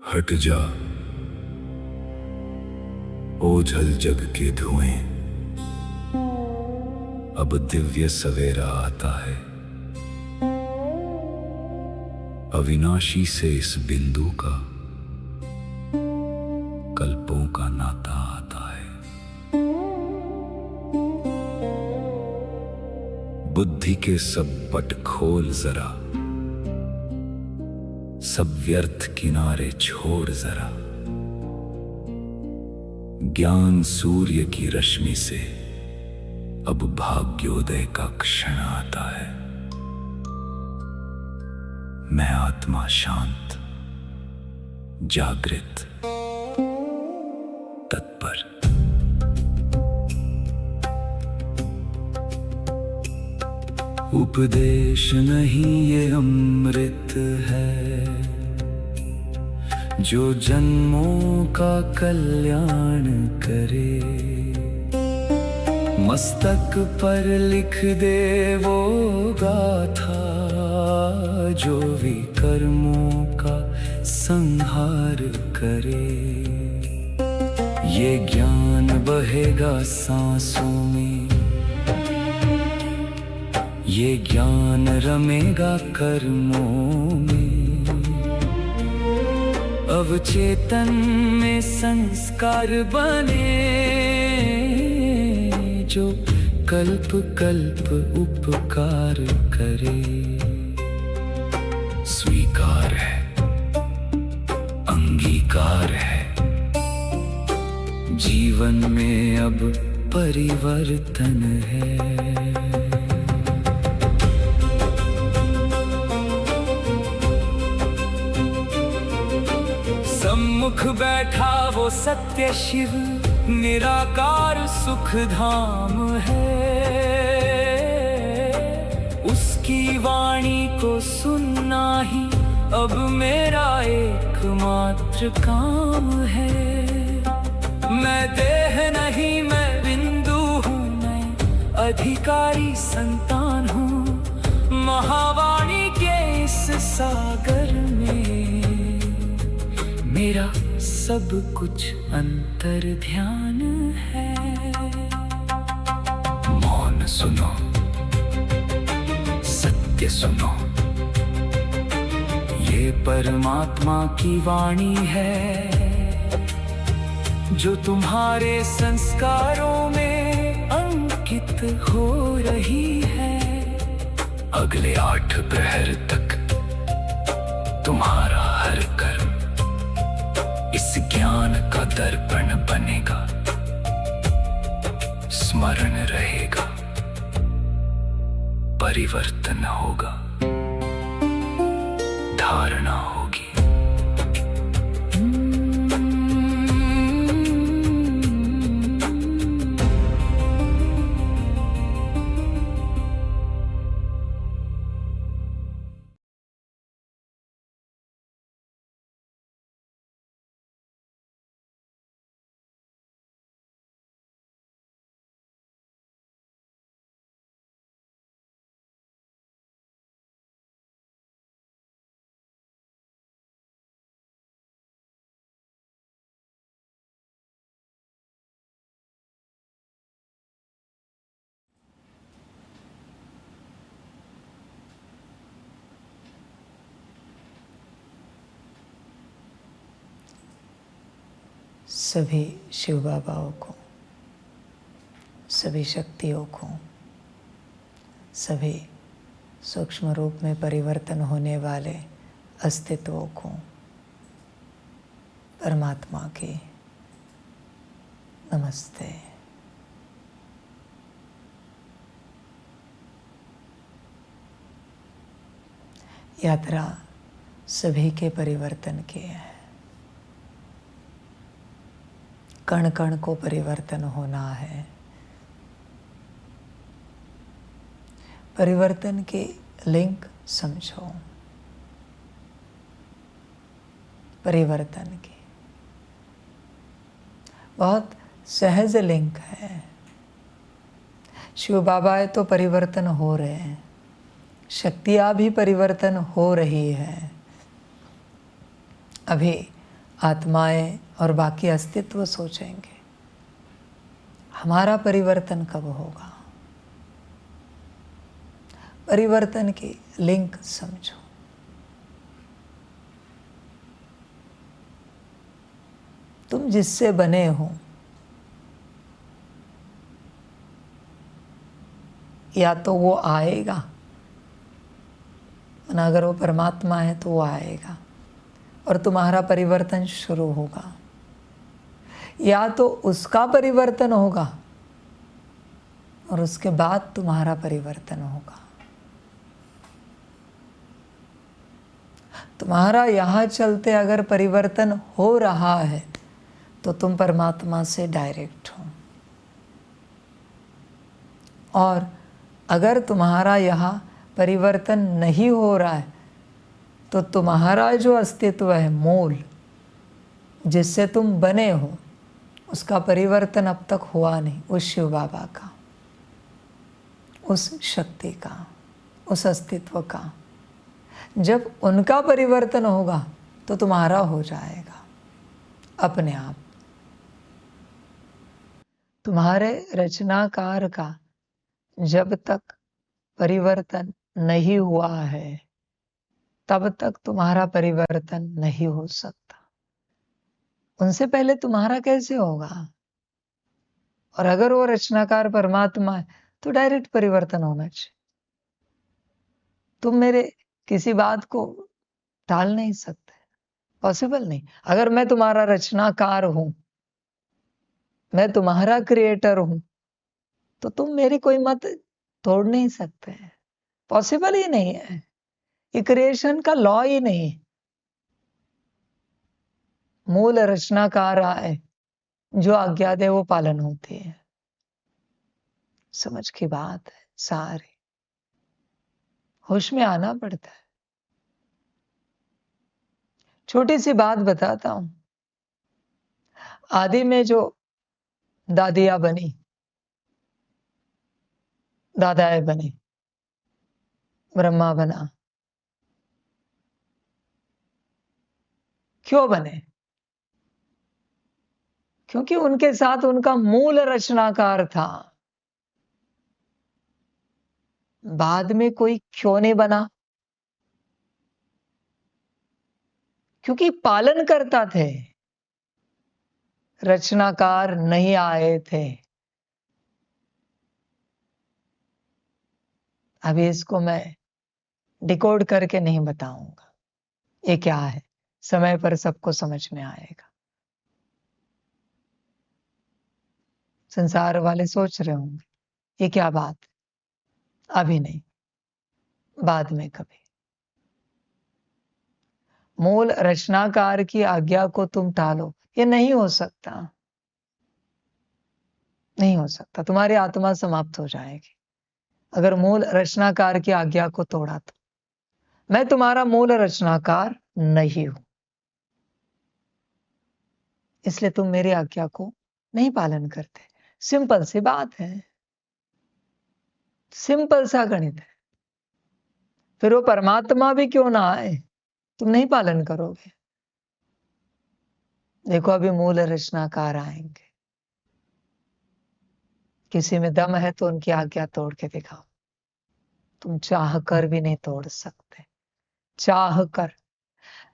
हट जा ओझल जग के धुएं, अब दिव्य सवेरा आता है। अविनाशी से इस बिंदु का कल्पों का नाता आता है। बुद्धि के सब पट खोल जरा, सब व्यर्थ किनारे छोड़ जरा। ज्ञान सूर्य की रश्मि से अब भाग्योदय का क्षण आता है। मैं आत्मा शांत, जागृत, तत्पर। उपदेश नहीं ये अमृत है, जो जन्मों का कल्याण करे। मस्तक पर लिख दे वो गाथा, जो विकर्मों का संहार करे। ये ज्ञान बहेगा सांसों में, ये ज्ञान रमेगा कर्मों में। अवचेतन में संस्कार बने, जो कल्प कल्प उपकार करे। स्वीकार है, अंगीकार है, जीवन में अब परिवर्तन है। सम्मुख बैठा वो सत्य शिव, निराकार सुख धाम है। उसकी वाणी को सुनना ही अब मेरा एकमात्र काम है। मैं देह नहीं, मैं बिंदु हूँ, मैं अधिकारी संतान हूँ। महावाणी के इस सागर में मेरा सब कुछ अंतर ध्यान है। मौन सुनो, सत्य सुनो, ये परमात्मा की वाणी है, जो तुम्हारे संस्कारों में अंकित हो रही है। अगले 8 प्रहर तक तुम्हारा हर कर्म इस ज्ञान का दर्पण बनेगा, स्मरण रहेगा, परिवर्तन होगा, धारणा होगी। सभी शिव बाबाओं को, सभी शक्तियों को, सभी सूक्ष्म रूप में परिवर्तन होने वाले अस्तित्वों को परमात्मा की नमस्ते। यात्रा सभी के परिवर्तन की है। कण कण को परिवर्तन होना है। परिवर्तन की लिंक समझो। परिवर्तन की बहुत सहज लिंक है। शिव बाबा तो परिवर्तन हो रहे हैं, शक्तियाँ भी परिवर्तन हो रही है। अभी आत्माएं और बाकी अस्तित्व सोचेंगे हमारा परिवर्तन कब होगा। परिवर्तन की लिंक समझो। तुम जिससे बने हो या तो वो आएगा, और अगर वो परमात्मा है तो वो आएगा और तुम्हारा परिवर्तन शुरू होगा, या तो उसका परिवर्तन होगा और उसके बाद तुम्हारा परिवर्तन होगा। तुम्हारा यहाँ चलते अगर परिवर्तन हो रहा है तो तुम परमात्मा से डायरेक्ट हो, और अगर तुम्हारा यहाँ परिवर्तन नहीं हो रहा है तो तुम्हारा जो अस्तित्व है, मूल जिससे तुम बने हो, उसका परिवर्तन अब तक हुआ नहीं। उस शिव बाबा का, उस शक्ति का, उस अस्तित्व का। जब उनका परिवर्तन होगा तो तुम्हारा हो जाएगा अपने आप। तुम्हारे रचनाकार का जब तक परिवर्तन नहीं हुआ है तब तक तुम्हारा परिवर्तन नहीं हो सकता। उनसे पहले तुम्हारा कैसे होगा? और अगर वो रचनाकार परमात्मा है तो डायरेक्ट परिवर्तन होना चाहिए। तुम मेरे किसी बात को टाल नहीं सकते, पॉसिबल नहीं। अगर मैं तुम्हारा रचनाकार हूं, मैं तुम्हारा क्रिएटर हूं, तो तुम मेरी कोई मत तोड़ नहीं सकते, पॉसिबल ही नहीं है। ये क्रिएशन का लॉ ही नहीं। मूल रचनाकार आए, जो आज्ञा दे वो पालन होती है। समझ की बात है सारी, होश में आना पड़ता है। छोटी सी बात बताता हूं। आदि में जो दादियां बनी, दादाएं बनी, ब्रह्मा बना, क्यों बने? क्योंकि उनके साथ उनका मूल रचनाकार था। बाद में कोई क्यों नहीं बना? क्योंकि पालन करता थे, रचनाकार नहीं आए थे। अभी इसको मैं डिकोड करके नहीं बताऊंगा ये क्या है, समय पर सबको समझ में आएगा। संसार वाले सोच रहे होंगे ये क्या बात, अभी नहीं, बाद में कभी। मूल रचनाकार की आज्ञा को तुम टालो, ये नहीं हो सकता, नहीं हो सकता। तुम्हारी आत्मा समाप्त हो जाएगी अगर मूल रचनाकार की आज्ञा को तोड़ा तो। मैं तुम्हारा मूल रचनाकार नहीं हूं, इसलिए तुम मेरी आज्ञा को नहीं पालन करते। सिंपल सी बात है, सिंपल सा गणित है। फिर वो परमात्मा भी क्यों ना आए, तुम नहीं पालन करोगे। देखो अभी मूल रचनाकार आएंगे, किसी में दम है तो उनकी आज्ञा तोड़ के दिखाओ। तुम चाह कर भी नहीं तोड़ सकते, चाह कर।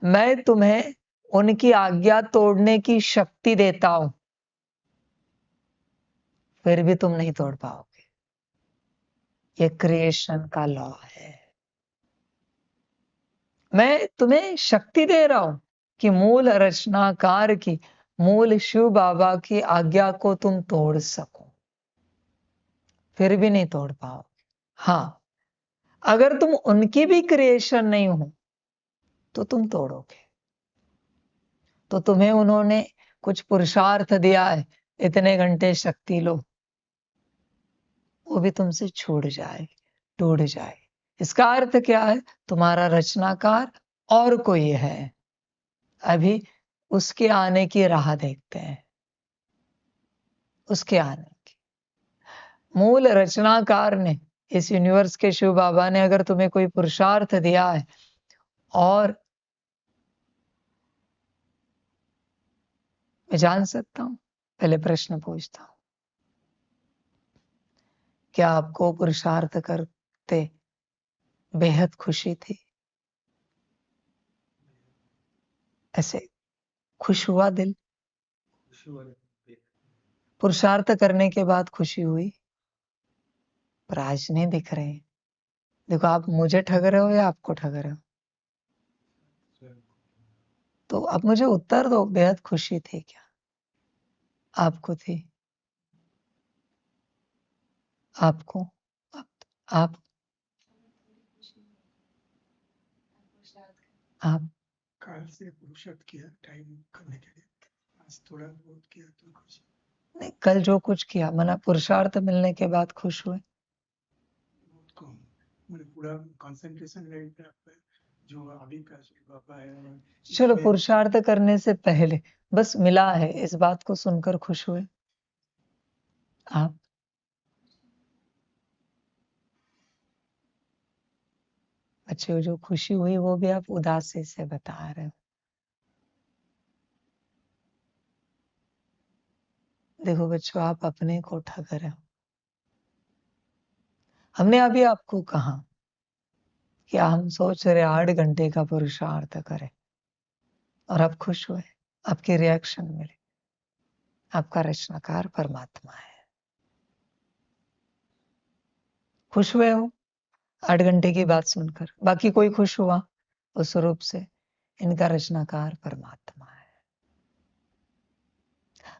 मैं तुम्हें उनकी आज्ञा तोड़ने की शक्ति देता हूं, फिर भी तुम नहीं तोड़ पाओगे। ये क्रिएशन का लॉ है। मैं तुम्हें शक्ति दे रहा हूं कि मूल रचनाकार की, मूल शिव बाबा की आज्ञा को तुम तोड़ सको, फिर भी नहीं तोड़ पाओगे। हाँ, अगर तुम उनकी भी क्रिएशन नहीं हो तो तुम तोड़ोगे। तो तुम्हें उन्होंने कुछ पुरुषार्थ दिया है, इतने घंटे शक्ति लो, वो भी तुमसे छूट जाए, टूट जाए। इसका अर्थ क्या है? तुम्हारा रचनाकार और कोई है, अभी उसके आने की राह देखते हैं, उसके आने की। मूल रचनाकार ने, इस यूनिवर्स के शिव बाबा ने अगर तुम्हें कोई पुरुषार्थ दिया है और मैं जान सकता हूं? पहले प्रश्न पूछता हूं, क्या आपको पुरुषार्थ करते बेहद खुशी थी? ऐसे खुश हुआ दिल? पुरुषार्थ करने के बाद खुशी हुई? पर आज नहीं दिख रहे हैं। देखो, आप मुझे ठग रहे हो या आपको ठग रहे हो? तो अब मुझे उत्तर दो, बेहद खुशी थी क्या? आपको थी? आपको? आप, आप आप काल से पुरुषार्थ किया टाइम करने के लिए, आज थोड़ा बहुत किया तो खुश। नहीं, कल जो कुछ किया मना पुरुषार्थ मिलने के बाद खुश हुए? बहुत कम, मैंने पूरा कंसंट्रेशन रहेगा पे जो अभी का बाबा है। चलो, पुरुषार्थ करने से पहले बस मिला है इस बात को सुनकर खुश हुए आप? बच्चे, जो खुशी हुई वो भी आप उदासी से बता रहे हो। देखो बच्चों, आप अपने को ठग रहे हो। हमने अभी आपको कहा कि हम सोच रहे 8 घंटे का पुरुषार्थ करें और आप खुश हुए, आपके रिएक्शन मिले। आपका रचनाकार परमात्मा है। खुश हुए हो 8 घंटे की बात सुनकर? बाकी कोई खुश हुआ उस रूप से? इनका रचनाकार परमात्मा है।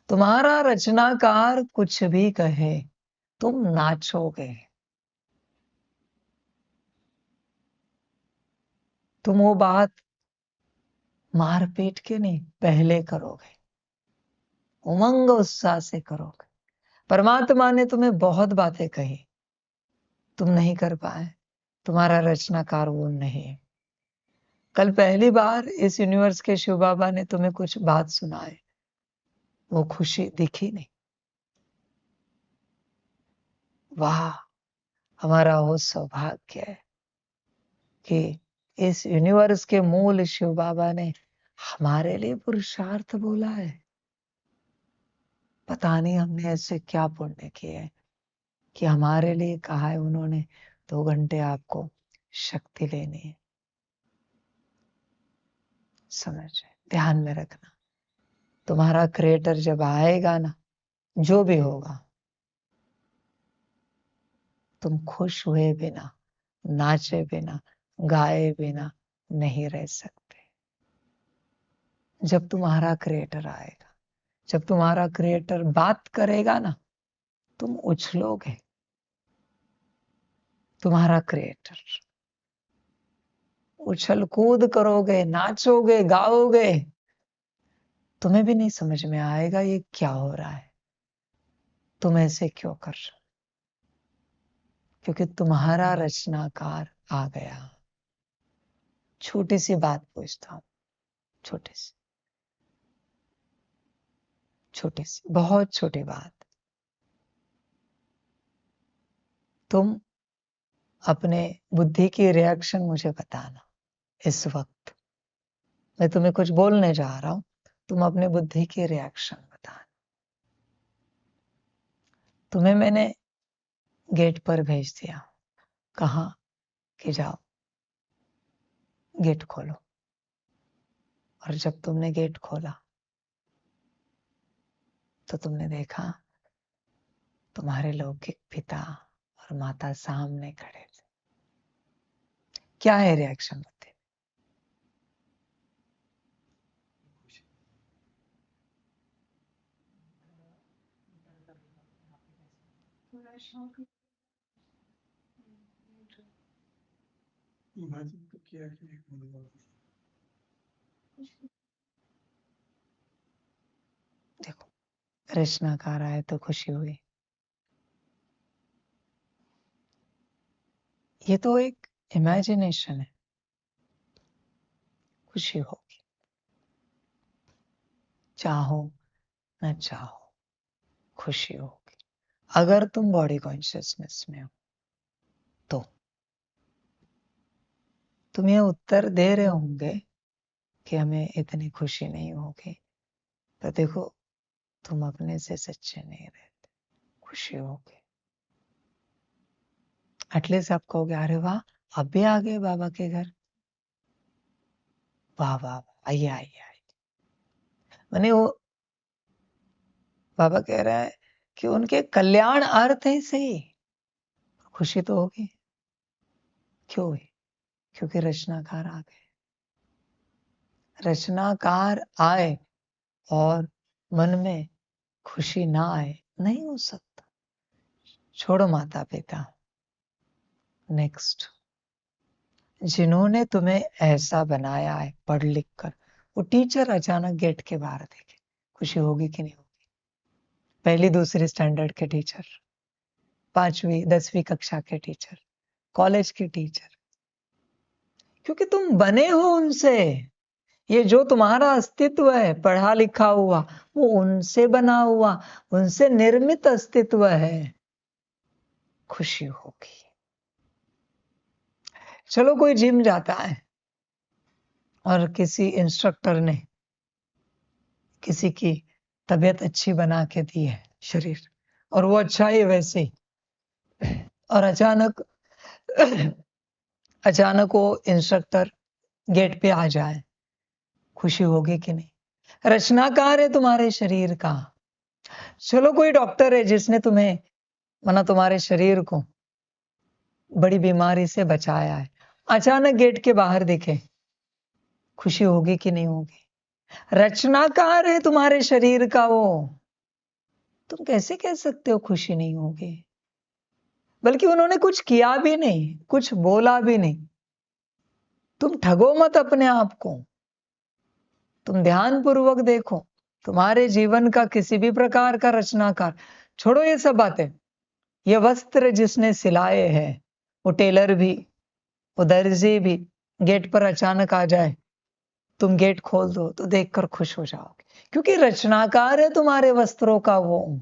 तुम्हारा रचनाकार कुछ भी कहे, तुम नाचोगे। तुम वो बात मारपीट के नहीं, पहले करोगे, उमंग उत्साह से करोगे। परमात्मा ने तुम्हें बहुत बातें कही, तुम नहीं कर पाए, तुम्हारा रचनाकार वो नहीं है। कल पहली बार इस यूनिवर्स के शिव बाबा ने तुम्हें कुछ बात सुनाए, वो खुशी दिखी नहीं। वाह, हमारा वो सौभाग्य है कि इस यूनिवर्स के मूल शिव बाबा ने हमारे लिए पुरुषार्थ बोला है। पता नहीं हमने ऐसे क्या पुण्य किए हैं कि हमारे लिए कहा है उन्होंने 2 घंटे आपको शक्ति लेनी है। समझ, ध्यान में रखना, तुम्हारा क्रिएटर जब आएगा ना, जो भी होगा, तुम खुश हुए बिना, नाचे बिना, गाए बिना नहीं रह सकते। जब तुम्हारा क्रिएटर आएगा, जब तुम्हारा क्रिएटर बात करेगा ना, तुम उछलोगे। तुम्हारा क्रिएटर, उछल कूद करोगे, नाचोगे, गाओगे। तुम्हें भी नहीं समझ में आएगा ये क्या हो रहा है, तुम ऐसे क्यों कर रहे हो, क्योंकि तुम्हारा रचनाकार आ गया। छोटी सी बात पूछता हूं, छोटी सी, छोटी सी, बहुत छोटी बात। तुम अपने बुद्धि की रिएक्शन मुझे बताना इस वक्त। मैं तुम्हें कुछ बोलने जा रहा हूं, तुम अपने बुद्धि की रिएक्शन बताना। तुम्हें मैंने गेट पर भेज दिया, कहा कि जाओ गेट खोलो, और जब तुमने गेट खोला तो तुमने देखा तुम्हारे लौकिक पिता और माता सामने खड़े थे। क्या है रिएक्शन होते? इमेजिन तो किया कि एक मिनट देखो, रचनाकार आए तो खुशी हुई। ये तो एक इमेजिनेशन है, खुशी होगी। चाहो न चाहो, खुशी होगी। अगर तुम बॉडी कॉन्शियसनेस में हो तो तुम ये उत्तर दे रहे होंगे कि हमें इतनी खुशी नहीं होगी। तो देखो, तुम अपने से सच्चे नहीं रहते, खुशी होगी। एटलीस्ट आप कहोगे अरे वाह, अब भी आ गए बाबा के घर, वाह वाह, आइए आइए आइए। मैंने वो बाबा कह रहा है कि उनके कल्याण अर्थ है सही, खुशी तो होगी। क्यों हुई? क्योंकि रचनाकार आ गए। रचनाकार आए और मन में खुशी ना आए, नहीं हो सकता। छोड़ो माता पिता। नेक्स्ट, जिन्होंने तुम्हें ऐसा बनाया है पढ़ लिख कर, वो टीचर अचानक गेट के बाहर देखे, खुशी होगी कि नहीं होगी? पहली दूसरी स्टैंडर्ड के टीचर, 5वीं 10वीं कक्षा के टीचर, कॉलेज के टीचर, क्योंकि तुम बने हो उनसे। ये जो तुम्हारा अस्तित्व है पढ़ा लिखा हुआ, वो उनसे बना हुआ, उनसे निर्मित अस्तित्व है। खुशी होगी। चलो कोई जिम जाता है और किसी इंस्ट्रक्टर ने किसी की तबीयत अच्छी बना के दी है शरीर, और वो अच्छा ही वैसे ही, और अचानक वो इंस्ट्रक्टर गेट पे आ जाए, खुशी होगी कि नहीं? रचनाकार है तुम्हारे शरीर का। चलो कोई डॉक्टर है जिसने तुम्हें माना तुम्हारे शरीर को बड़ी बीमारी से बचाया है, अचानक गेट के बाहर दिखे, खुशी होगी कि नहीं होगी? रचनाकार है तुम्हारे शरीर का वो, तुम कैसे कह सकते हो खुशी नहीं होगी? बल्कि उन्होंने कुछ किया भी नहीं, कुछ बोला भी नहीं। तुम ठगो मत अपने आप को, तुम ध्यान पूर्वक देखो तुम्हारे जीवन का किसी भी प्रकार का रचनाकार। छोड़ो ये सब बातें, ये वस्त्र जिसने सिलाए हैं, वो टेलर भी, वो दर्जी भी गेट पर अचानक आ जाए, तुम गेट खोल दो तो देखकर खुश हो जाओगे, क्योंकि रचनाकार है तुम्हारे वस्त्रों का वो।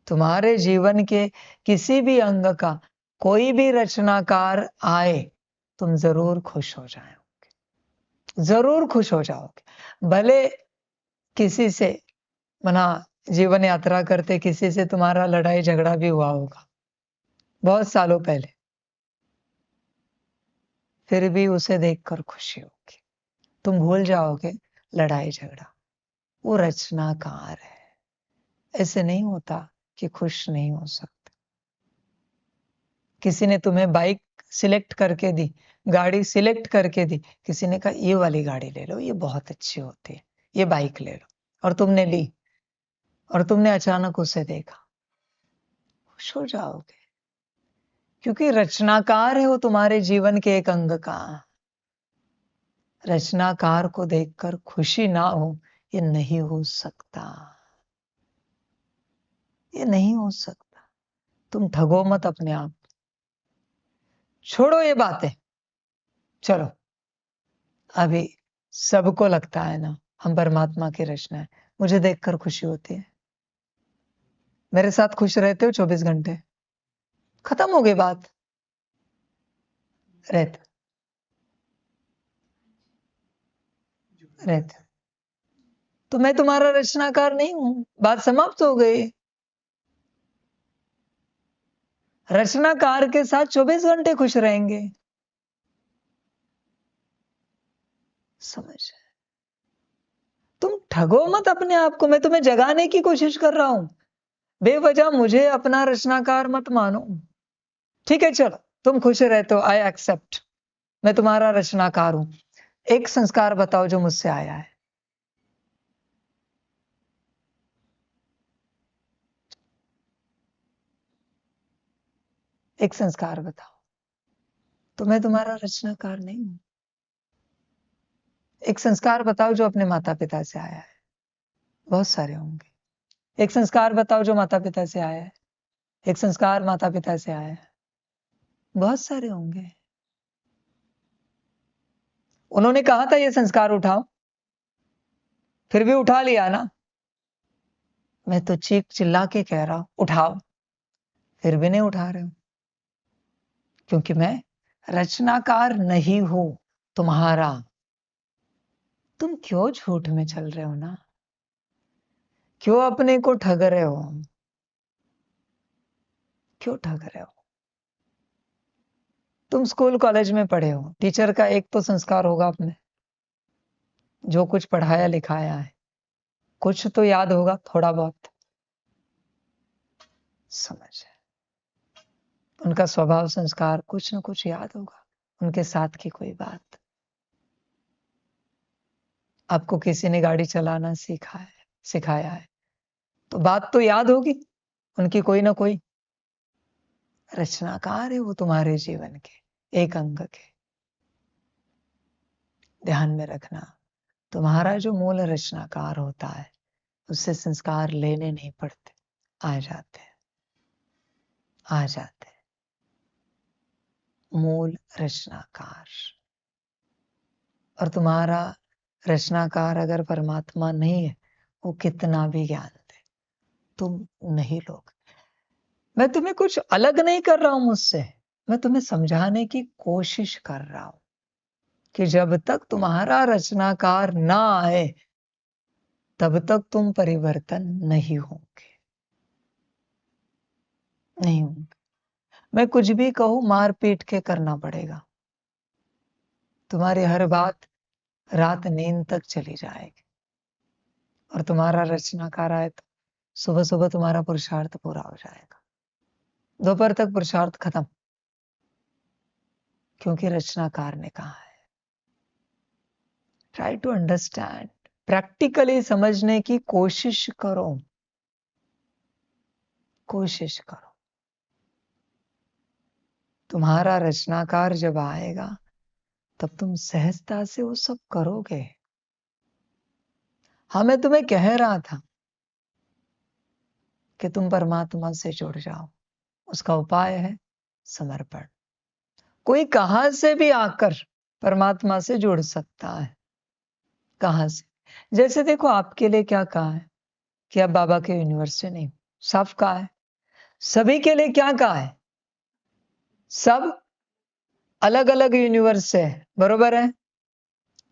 तुम्हारे जीवन के किसी भी अंग का कोई भी रचनाकार आए, तुम जरूर खुश हो जाओगे, जरूर खुश हो जाओगे। भले किसी से मना जीवन यात्रा करते किसी से तुम्हारा लड़ाई झगड़ा भी हुआ होगा बहुत सालों पहले, फिर भी उसे देखकर खुशी होगी। तुम भूल जाओगे लड़ाई झगड़ा, वो रचनाकार है। ऐसे नहीं होता कि खुश नहीं हो सकते। किसी ने तुम्हें बाइक सिलेक्ट करके दी, गाड़ी सिलेक्ट करके दी, किसी ने कहा ये वाली गाड़ी ले लो, ये बहुत अच्छी होती है, ये बाइक ले लो, और तुमने ली, और तुमने अचानक उसे देखा, खुश हो जाओगे, क्योंकि रचनाकार है वो तुम्हारे जीवन के एक अंग का। रचनाकार को देखकर खुशी ना हो, ये नहीं हो सकता, ये नहीं हो सकता। तुम ठगो मत अपने आप। छोड़ो ये बातें, चलो अभी सबको लगता है ना हम परमात्मा की रचना है, मुझे देखकर खुशी होती है। मेरे साथ खुश रहते हो 24 घंटे, खत्म हो गई बात। रहते रहते तो मैं तुम्हारा रचनाकार नहीं हूं, बात समाप्त हो गई। रचनाकार के साथ 24 घंटे खुश रहेंगे। समझ? तुम ठगो मत अपने आप को, मैं तुम्हें जगाने की कोशिश कर रहा हूं। बेवजह मुझे अपना रचनाकार मत मानो। ठीक है चलो, तुम खुश रहते हो, आई एक्सेप्ट, मैं तुम्हारा रचनाकार हूं। एक संस्कार बताओ जो मुझसे आया है। एक संस्कार बताओ, तो मैं तुम्हारा रचनाकार नहीं हूं। एक संस्कार बताओ जो अपने माता पिता से आया है, बहुत सारे होंगे। एक संस्कार बताओ जो माता पिता से आया है, एक संस्कार माता पिता से आया है, बहुत सारे होंगे। उन्होंने कहा था ये संस्कार उठाओ, फिर भी उठा लिया ना। मैं तो चीख चिल्ला के कह रहा हूं उठाओ, फिर भी नहीं उठा रहे हो, क्योंकि मैं रचनाकार नहीं हूं तुम्हारा। तुम क्यों झूठ में चल रहे हो ना? क्यों अपने को ठग रहे हो? क्यों ठग रहे हो? तुम स्कूल कॉलेज में पढ़े हो, टीचर का एक तो संस्कार होगा आप में, जो कुछ पढ़ाया लिखाया है, कुछ तो याद होगा थोड़ा बहुत। समझ है? उनका स्वभाव संस्कार कुछ न कुछ याद होगा, उनके साथ की कोई बात। आपको किसी ने गाड़ी चलाना सिखाया है, तो बात तो याद होगी उनकी कोई ना कोई। रचनाकार है वो तुम्हारे जीवन के एक अंग के। ध्यान में रखना, तुम्हारा जो मूल रचनाकार होता है उससे संस्कार लेने नहीं पड़ते, आ जाते हैं, आ जाते हैं। मूल रचनाकार। और तुम्हारा रचनाकार अगर परमात्मा नहीं है, वो कितना भी ज्ञान दे तुम नहीं लोगे। मैं तुम्हें कुछ अलग नहीं कर रहा हूं मुझसे, मैं तुम्हें समझाने की कोशिश कर रहा हूं कि जब तक तुम्हारा रचनाकार ना आए तब तक तुम परिवर्तन नहीं होंगे, नहीं होंगे। मैं कुछ भी कहूं मार पीट के करना पड़ेगा, तुम्हारी हर बात रात नींद तक चली जाएगी। और तुम्हारा रचनाकार आए तो सुबह सुबह तुम्हारा पुरुषार्थ पूरा हो जाएगा, दोपहर तक पुरुषार्थ खत्म, क्योंकि रचनाकार ने कहा है। ट्राई टू अंडरस्टैंड, प्रैक्टिकली समझने की कोशिश करो, कोशिश करो। तुम्हारा रचनाकार जब आएगा तब तुम सहजता से वो सब करोगे। हाँ, मैं तुम्हें कह रहा था कि तुम परमात्मा से जुड़ जाओ, उसका उपाय है समर्पण। कोई कहां से भी आकर परमात्मा से जुड़ सकता है, कहां से। जैसे देखो, आपके लिए क्या कहा है कि आप बाबा के यूनिवर्स से नहीं, साफ कहा है। सभी के लिए क्या कहा है? सब अलग अलग यूनिवर्स से है, बरोबर है?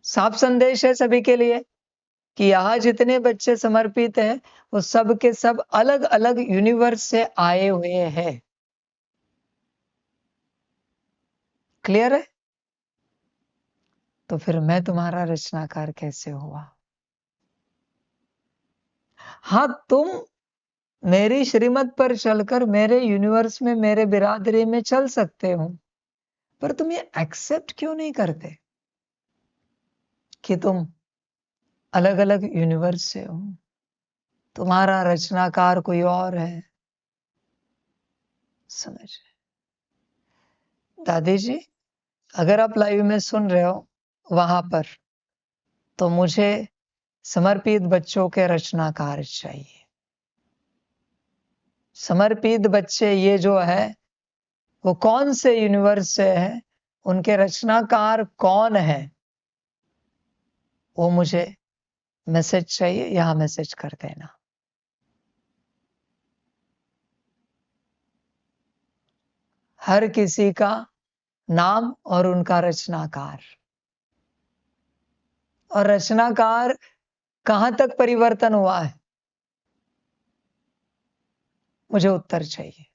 साफ संदेश है सभी के लिए कि यहां जितने बच्चे समर्पित हैं वो सब के सब अलग अलग यूनिवर्स से आए हुए हैं। क्लियर है? तो फिर मैं तुम्हारा रचनाकार कैसे हुआ? हाँ, तुम मेरी श्रीमत पर चलकर मेरे यूनिवर्स में, मेरे बिरादरी में चल सकते हो, पर तुम ये एक्सेप्ट क्यों नहीं करते कि तुम अलग अलग यूनिवर्स से हो, तुम्हारा रचनाकार कोई और है। समझ? दादी जी, अगर आप लाइव में सुन रहे हो वहां पर, तो मुझे समर्पित बच्चों के रचनाकार चाहिए। समर्पित बच्चे ये जो है वो कौन से यूनिवर्स से है, उनके रचनाकार कौन है, वो मुझे मैसेज चाहिए, यहां मैसेज कर देना। हर किसी का नाम और उनका रचनाकार, और रचनाकार कहां तक परिवर्तन हुआ है, मुझे उत्तर चाहिए।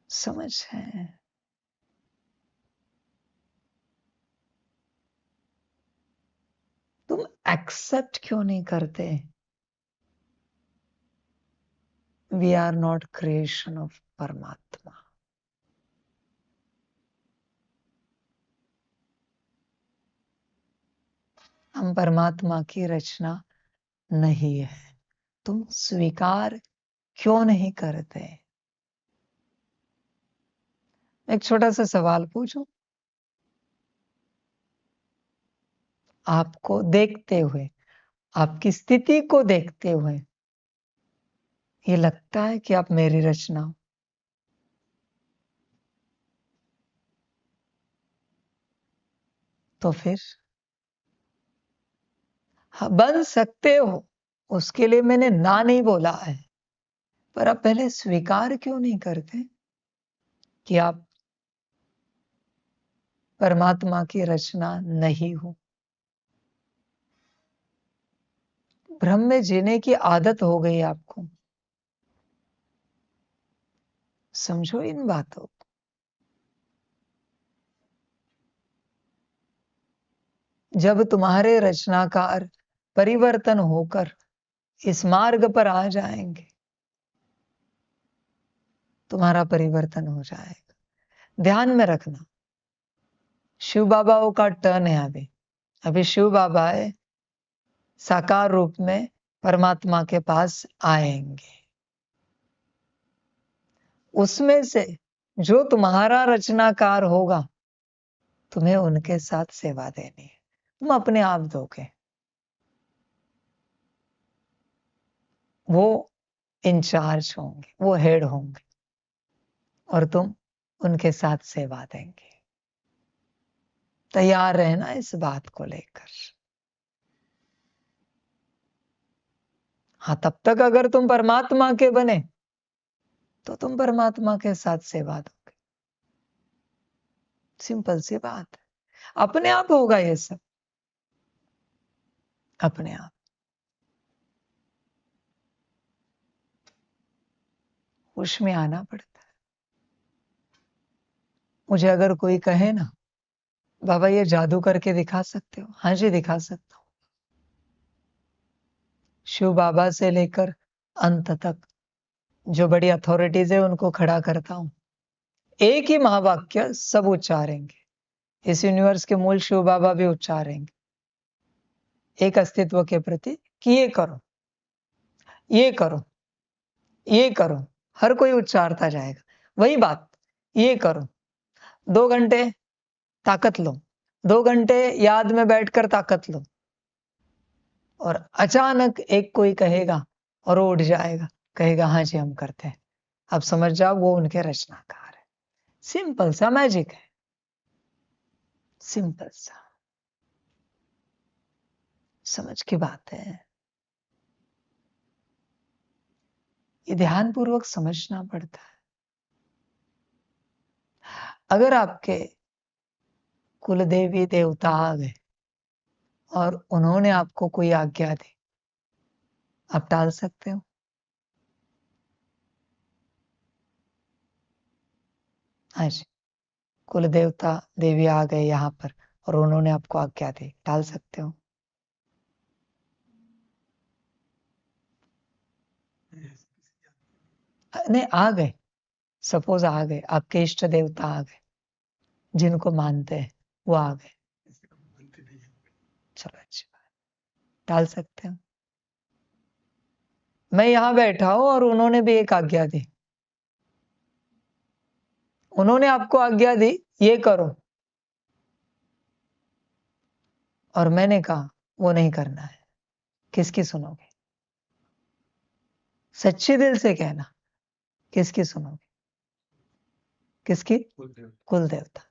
समझ है? तुम एक्सेप्ट क्यों नहीं करते? We are not creation of परमात्मा। हम परमात्मा की रचना नहीं है। तुम स्वीकार क्यों नहीं करते? एक छोटा सा सवाल पूछूं, आपको देखते हुए, आपकी स्थिति को देखते हुए ये लगता है कि आप मेरी रचना हो? तो फिर हाँ, बन सकते हो, उसके लिए मैंने ना नहीं बोला है, पर आप पहले स्वीकार क्यों नहीं करते कि आप परमात्मा की रचना नहीं हो? भ्रम में जीने की आदत हो गई आपको। समझो इन बातों को। जब तुम्हारे रचनाकार परिवर्तन होकर इस मार्ग पर आ जाएंगे, तुम्हारा परिवर्तन हो जाएगा। ध्यान में रखना, शिव बाबाओं का टर्न है अभी शिव बाबा है साकार रूप में परमात्मा के पास आएंगे। उसमें से जो तुम्हारा रचनाकार होगा, तुम्हें उनके साथ सेवा देनी है। तुम अपने आप दोगे, वो इंचार्ज होंगे, वो हेड होंगे, और तुम उनके साथ सेवा देंगे। तैयार रहना इस बात को लेकर। हाँ, तब तक अगर तुम परमात्मा के बने तो तुम परमात्मा के साथ सेवा दोगे। सिंपल सी बात है, अपने आप होगा ये सब, अपने आप। होश में आना पड़ता है। मुझे अगर कोई कहे ना, बाबा ये जादू करके दिखा सकते हो? हाँ जी, दिखा सकता हूं। शिव बाबा से लेकर अंत तक जो बड़ी अथॉरिटीज है उनको खड़ा करता हूं, एक ही महावाक्य सब उच्चारेंगे। इस यूनिवर्स के मूल शिव बाबा भी उच्चारेंगे, एक अस्तित्व के प्रति कि ये करो, ये करो, ये करो। हर कोई उच्चारता जाएगा वही बात, ये करो। 2 घंटे ताकत लो, 2 घंटे याद में बैठकर ताकत लो, और अचानक एक कोई कहेगा और वो उठ जाएगा, कहेगा हाँ जी हम करते हैं। अब समझ जाओ वो उनके रचनाकार है। सिंपल सा मैजिक है, सिंपल सा, समझ की बात है। ये ध्यान पूर्वक समझना पड़ता है। अगर आपके कुल देवी देवता आ गए और उन्होंने आपको कोई आज्ञा दी, आप टाल सकते हो? हाँ जी, कुल देवता देवी आ गए यहाँ पर और उन्होंने आपको आज्ञा दी, टाल सकते हो? नहीं, आ गए, सपोज आ गए, आपके इष्ट देवता आ गए, जिनको मानते हैं वो आ गए, चलो अच्छी बात, टाल सकते हो? मैं यहां बैठा हूं और उन्होंने भी एक आज्ञा दी, उन्होंने आपको आज्ञा दी ये करो, और मैंने कहा वो नहीं करना है, किसकी सुनोगे? सच्चे दिल से कहना, किसकी सुनोगे? किसकी? कुल देवता,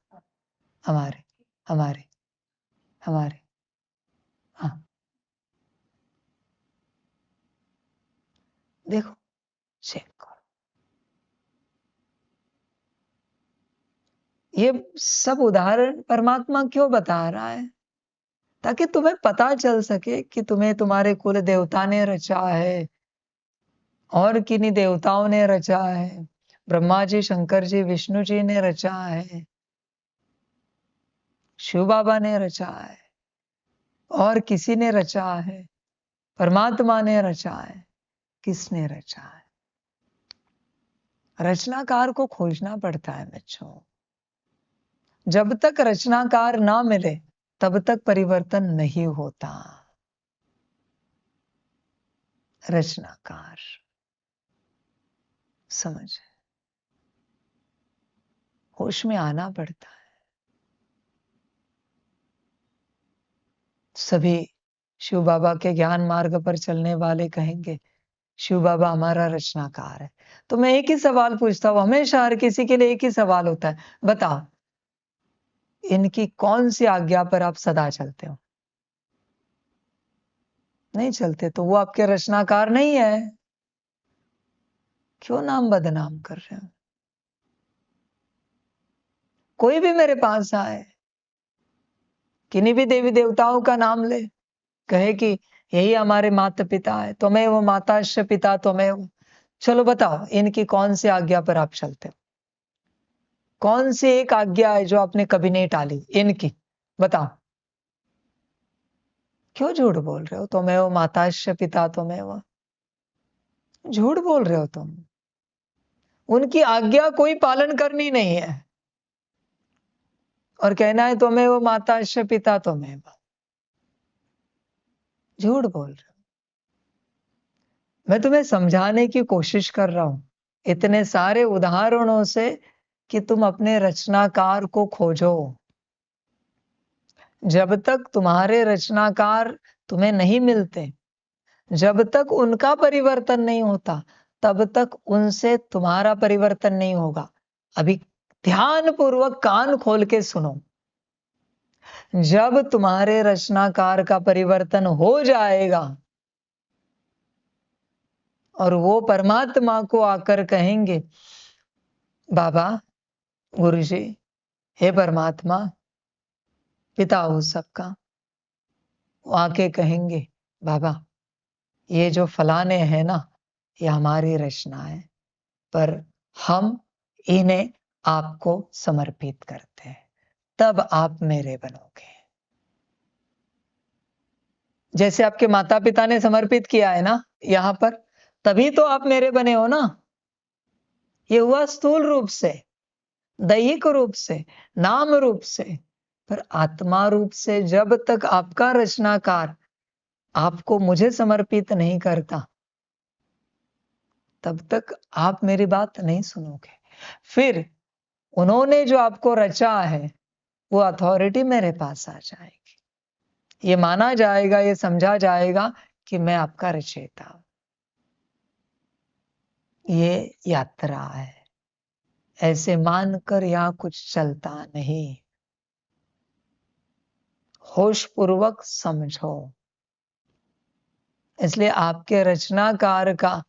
हमारे हमारे हमारे। हाँ, देखो, चेक करो। ये सब उदाहरण परमात्मा क्यों बता रहा है? ताकि तुम्हें पता चल सके कि तुम्हें तुम्हारे कुल देवता ने रचा है, और किन्हीं देवताओं ने रचा है। ब्रह्मा जी, शंकर जी, विष्णु जी ने रचा है, शिव बाबा ने रचा है, और किसी ने रचा है, परमात्मा ने रचा है। किसने रचा है? रचनाकार को खोजना पड़ता है बच्चों। जब तक रचनाकार ना मिले तब तक परिवर्तन नहीं होता। रचनाकार, समझ, होश में आना पड़ता है। सभी शिव बाबा के ज्ञान मार्ग पर चलने वाले कहेंगे शिव बाबा हमारा रचनाकार है। तो मैं एक ही सवाल पूछता हूं, हमेशा हर किसी के लिए एक ही सवाल होता है, बताओ इनकी कौन सी आज्ञा पर आप सदा चलते हो? नहीं चलते तो वो आपके रचनाकार नहीं है। क्यों नाम बदनाम कर रहे हो? कोई भी मेरे पास आए, किन्हीं भी देवी देवताओं का नाम ले, कहे कि यही हमारे माता पिता है। त्वमेव माताश्च पिता त्वमेव। चलो बताओ, इनकी कौन सी आज्ञा पर आप चलते हो? कौन सी एक आज्ञा है जो आपने कभी नहीं टाली इनकी? बताओ। क्यों झूठ बोल रहे हो? त्वमेव माताश्च पिता त्वमेव, झूठ बोल रहे हो तुम। उनकी आज्ञा कोई पालन करनी नहीं है और कहना है त्वमेव माताश्च पिता त्वमेव। झूठ बोल रहे हो। मैं तुम्हें समझाने की कोशिश कर रहा हूं इतने सारे उदाहरणों से कि तुम अपने रचनाकार को खोजो। जब तक तुम्हारे रचनाकार तुम्हें नहीं मिलते, जब तक उनका परिवर्तन नहीं होता, तब तक उनसे तुम्हारा परिवर्तन नहीं होगा। अभी ध्यान पूर्वक कान खोल के सुनो। जब तुम्हारे रचनाकार का परिवर्तन हो जाएगा और वो परमात्मा को आकर कहेंगे, बाबा, गुरुजी, हे परमात्मा, पिता हो सबका, वो आके कहेंगे, बाबा, ये जो फलाने हैं ना, ये हमारी रचना है, पर हम इन्हें आपको समर्पित करते हैं, तब आप मेरे बनोगे। जैसे आपके माता पिता ने समर्पित किया है ना यहां पर, तभी तो आप मेरे बने हो ना। ये हुआ स्थूल रूप से, दैहिक रूप से, नाम रूप से, पर आत्मा रूप से जब तक आपका रचनाकार आपको मुझे समर्पित नहीं करता, तब तक आप मेरी बात नहीं सुनोगे। फिर उन्होंने जो आपको रचा है, वो अथॉरिटी मेरे पास आ जाएगी। ये माना जाएगा, ये समझा जाएगा कि मैं आपका रचयिता हूं। ये यात्रा है, ऐसे मानकर यहां कुछ चलता नहीं। होश पूर्वक समझो। इसलिए आपके रचनाकार का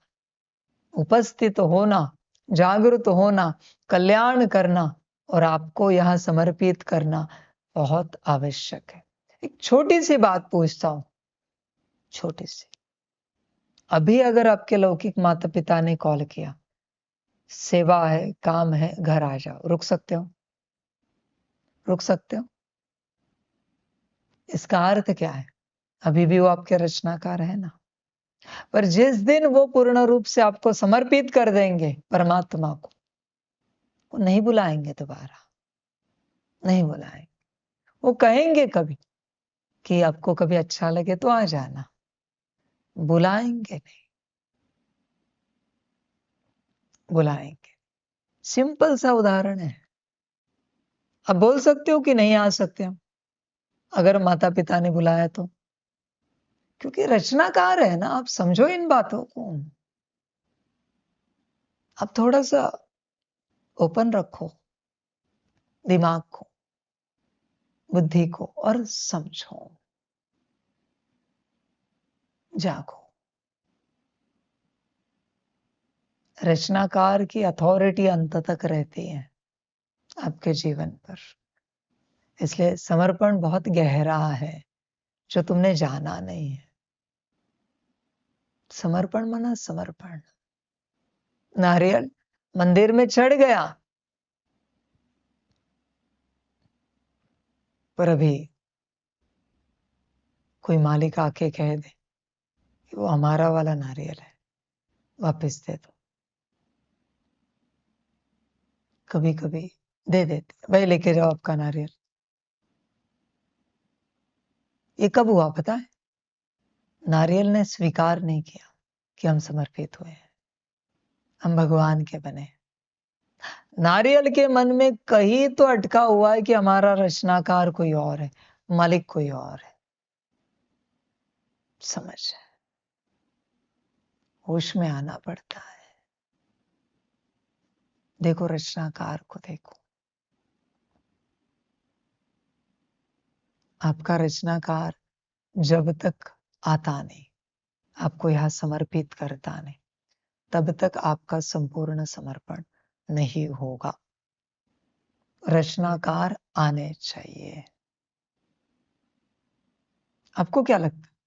उपस्थित होना, जागृत होना, कल्याण करना और आपको यहां समर्पित करना बहुत आवश्यक है। एक छोटी सी बात पूछता हूं, छोटी सी। अभी अगर आपके लौकिक माता पिता ने कॉल किया, सेवा है, काम है, घर आ जाओ, रुक सकते हो? रुक सकते हो? इसका अर्थ क्या है? अभी भी वो आपके रचनाकार है ना। पर जिस दिन वो पूर्ण रूप से आपको समर्पित कर देंगे परमात्मा को, वो नहीं बुलाएंगे दोबारा, नहीं बुलाएंगे। वो कहेंगे कभी कि आपको कभी अच्छा लगे तो आ जाना, बुलाएंगे नहीं, बुलाएंगे। सिंपल सा उदाहरण है। आप बोल सकते हो कि नहीं आ सकते हम, अगर माता पिता ने बुलाया तो, क्योंकि रचनाकार है ना। आप समझो इन बातों को। आप थोड़ा सा ओपन रखो दिमाग को, बुद्धि को, और समझो, जागो। रचनाकार की अथॉरिटी अंत तक रहती है आपके जीवन पर। इसलिए समर्पण बहुत गहरा है जो तुमने जाना नहीं है। समर्पण माना समर्पण। नारियल मंदिर में चढ़ गया, पर अभी कोई मालिक आके कह दे कि वो हमारा वाला नारियल है, वापस दे दो। कभी कभी दे देते, भाई लेके जाओ आपका नारियल। ये कब हुआ पता है? नारियल ने स्वीकार नहीं किया कि हम समर्पित हुए हैं, हम भगवान के बने। नारियल के मन में कहीं तो अटका हुआ है कि हमारा रचनाकार कोई और है, मालिक कोई और है। समझ, होश में आना पड़ता है। देखो रचनाकार को, देखो आपका रचनाकार जब तक आता नहीं, आपको यहां समर्पित करता नहीं, तब तक आपका संपूर्ण समर्पण नहीं होगा। रचनाकार आने चाहिए। आपको क्या लगता है?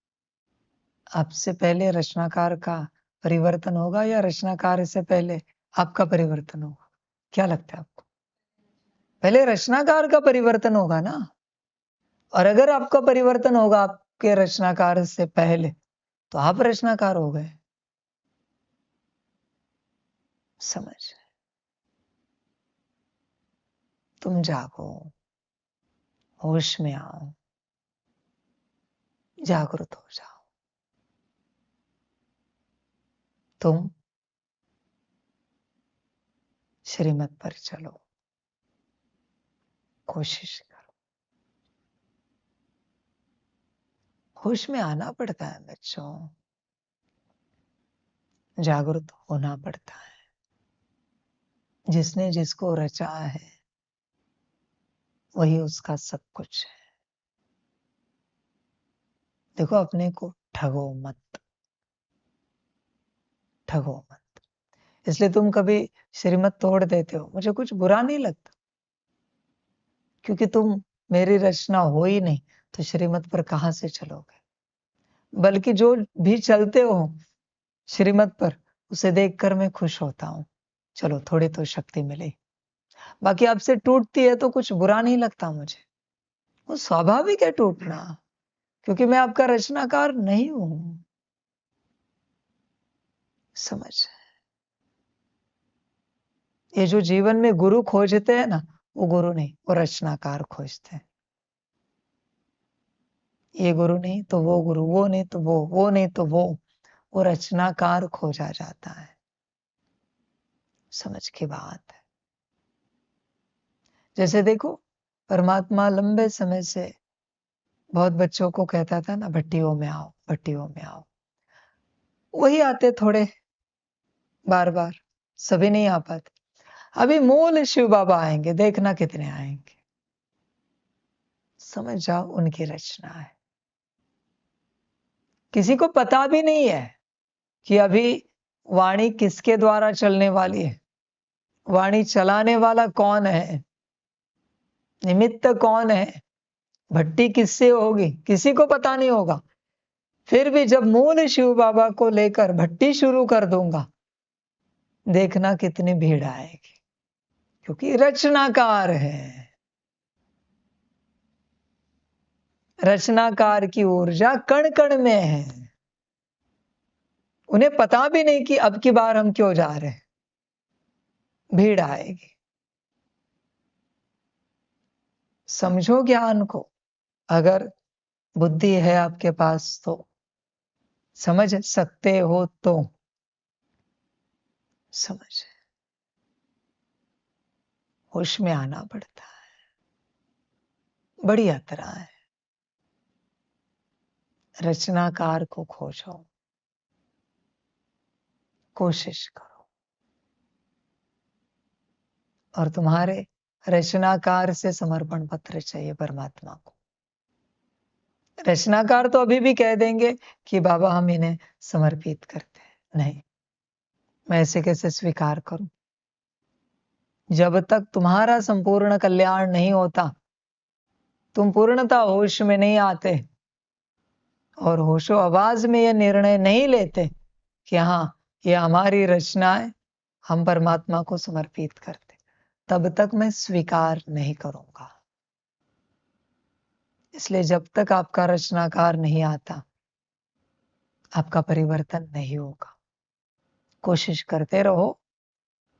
आपसे पहले रचनाकार का परिवर्तन होगा या रचनाकार से पहले आपका परिवर्तन होगा? क्या लगता है आपको? पहले रचनाकार का परिवर्तन होगा ना। और अगर आपका परिवर्तन होगा आपके रचनाकार से पहले, तो आप रचनाकार हो गए। समझ? तुम जागो, होश में आओ, जागृत हो जाओ। तुम श्रीमत पर चलो, कोशिश करो। होश में आना पड़ता है बच्चों, जागृत होना पड़ता है। जिसने जिसको रचा है वही उसका सब कुछ है। देखो, अपने को ठगो मत, ठगो मत। इसलिए तुम कभी श्रीमत तोड़ देते हो, मुझे कुछ बुरा नहीं लगता, क्योंकि तुम मेरी रचना हो ही नहीं, तो श्रीमत पर कहां से चलोगे? बल्कि जो भी चलते हो श्रीमत पर, उसे देखकर मैं खुश होता हूं। चलो, थोड़ी तो शक्ति मिली। बाकी आपसे टूटती है तो कुछ बुरा नहीं लगता मुझे, वो स्वाभाविक है टूटना, क्योंकि मैं आपका रचनाकार नहीं हूं। समझ? ये जो जीवन में गुरु खोजते हैं ना, वो गुरु नहीं, वो रचनाकार खोजते हैं। ये गुरु नहीं तो वो गुरु, वो नहीं तो वो नहीं तो वो रचनाकार खोजा जाता है। समझ की बात है। जैसे देखो, परमात्मा लंबे समय से बहुत बच्चों को कहता था ना, भट्टियों में आओ, भट्टियों में आओ। वही आते थोड़े, बार बार, सभी नहीं आ पाते। अभी मूल शिव बाबा आएंगे, देखना कितने आएंगे। समझ जाओ, उनकी रचना है। किसी को पता भी नहीं है कि अभी वाणी किसके द्वारा चलने वाली है, वाणी चलाने वाला कौन है, निमित्त कौन है, भट्टी किससे होगी, किसी को पता नहीं होगा। फिर भी जब मूल शिव बाबा को लेकर भट्टी शुरू कर दूंगा, देखना कितनी भीड़ आएगी, क्योंकि रचनाकार है। रचनाकार की ऊर्जा कण कण में है। उन्हें पता भी नहीं कि अब की बार हम क्यों जा रहे हैं, भीड़ आएगी। समझो ज्ञान को, अगर बुद्धि है आपके पास तो समझ सकते हो, तो समझ। होश में आना पड़ता है, बड़ी यात्रा है। रचनाकार को खोजो, कोशिश करो, और तुम्हारे रचनाकार से समर्पण पत्र चाहिए परमात्मा को। रचनाकार तो अभी भी कह देंगे कि बाबा हम इन्हें समर्पित करते हैं। नहीं, मैं ऐसे कैसे स्वीकार करूं? जब तक तुम्हारा संपूर्ण कल्याण नहीं होता, तुम पूर्णता होश में नहीं आते, और होशो आवाज में यह निर्णय नहीं लेते कि हाँ, ये हमारी रचना है, हम परमात्मा को समर्पित करते, तब तक मैं स्वीकार नहीं करूंगा। इसलिए जब तक आपका रचनाकार नहीं आता, आपका परिवर्तन नहीं होगा। कोशिश करते रहो,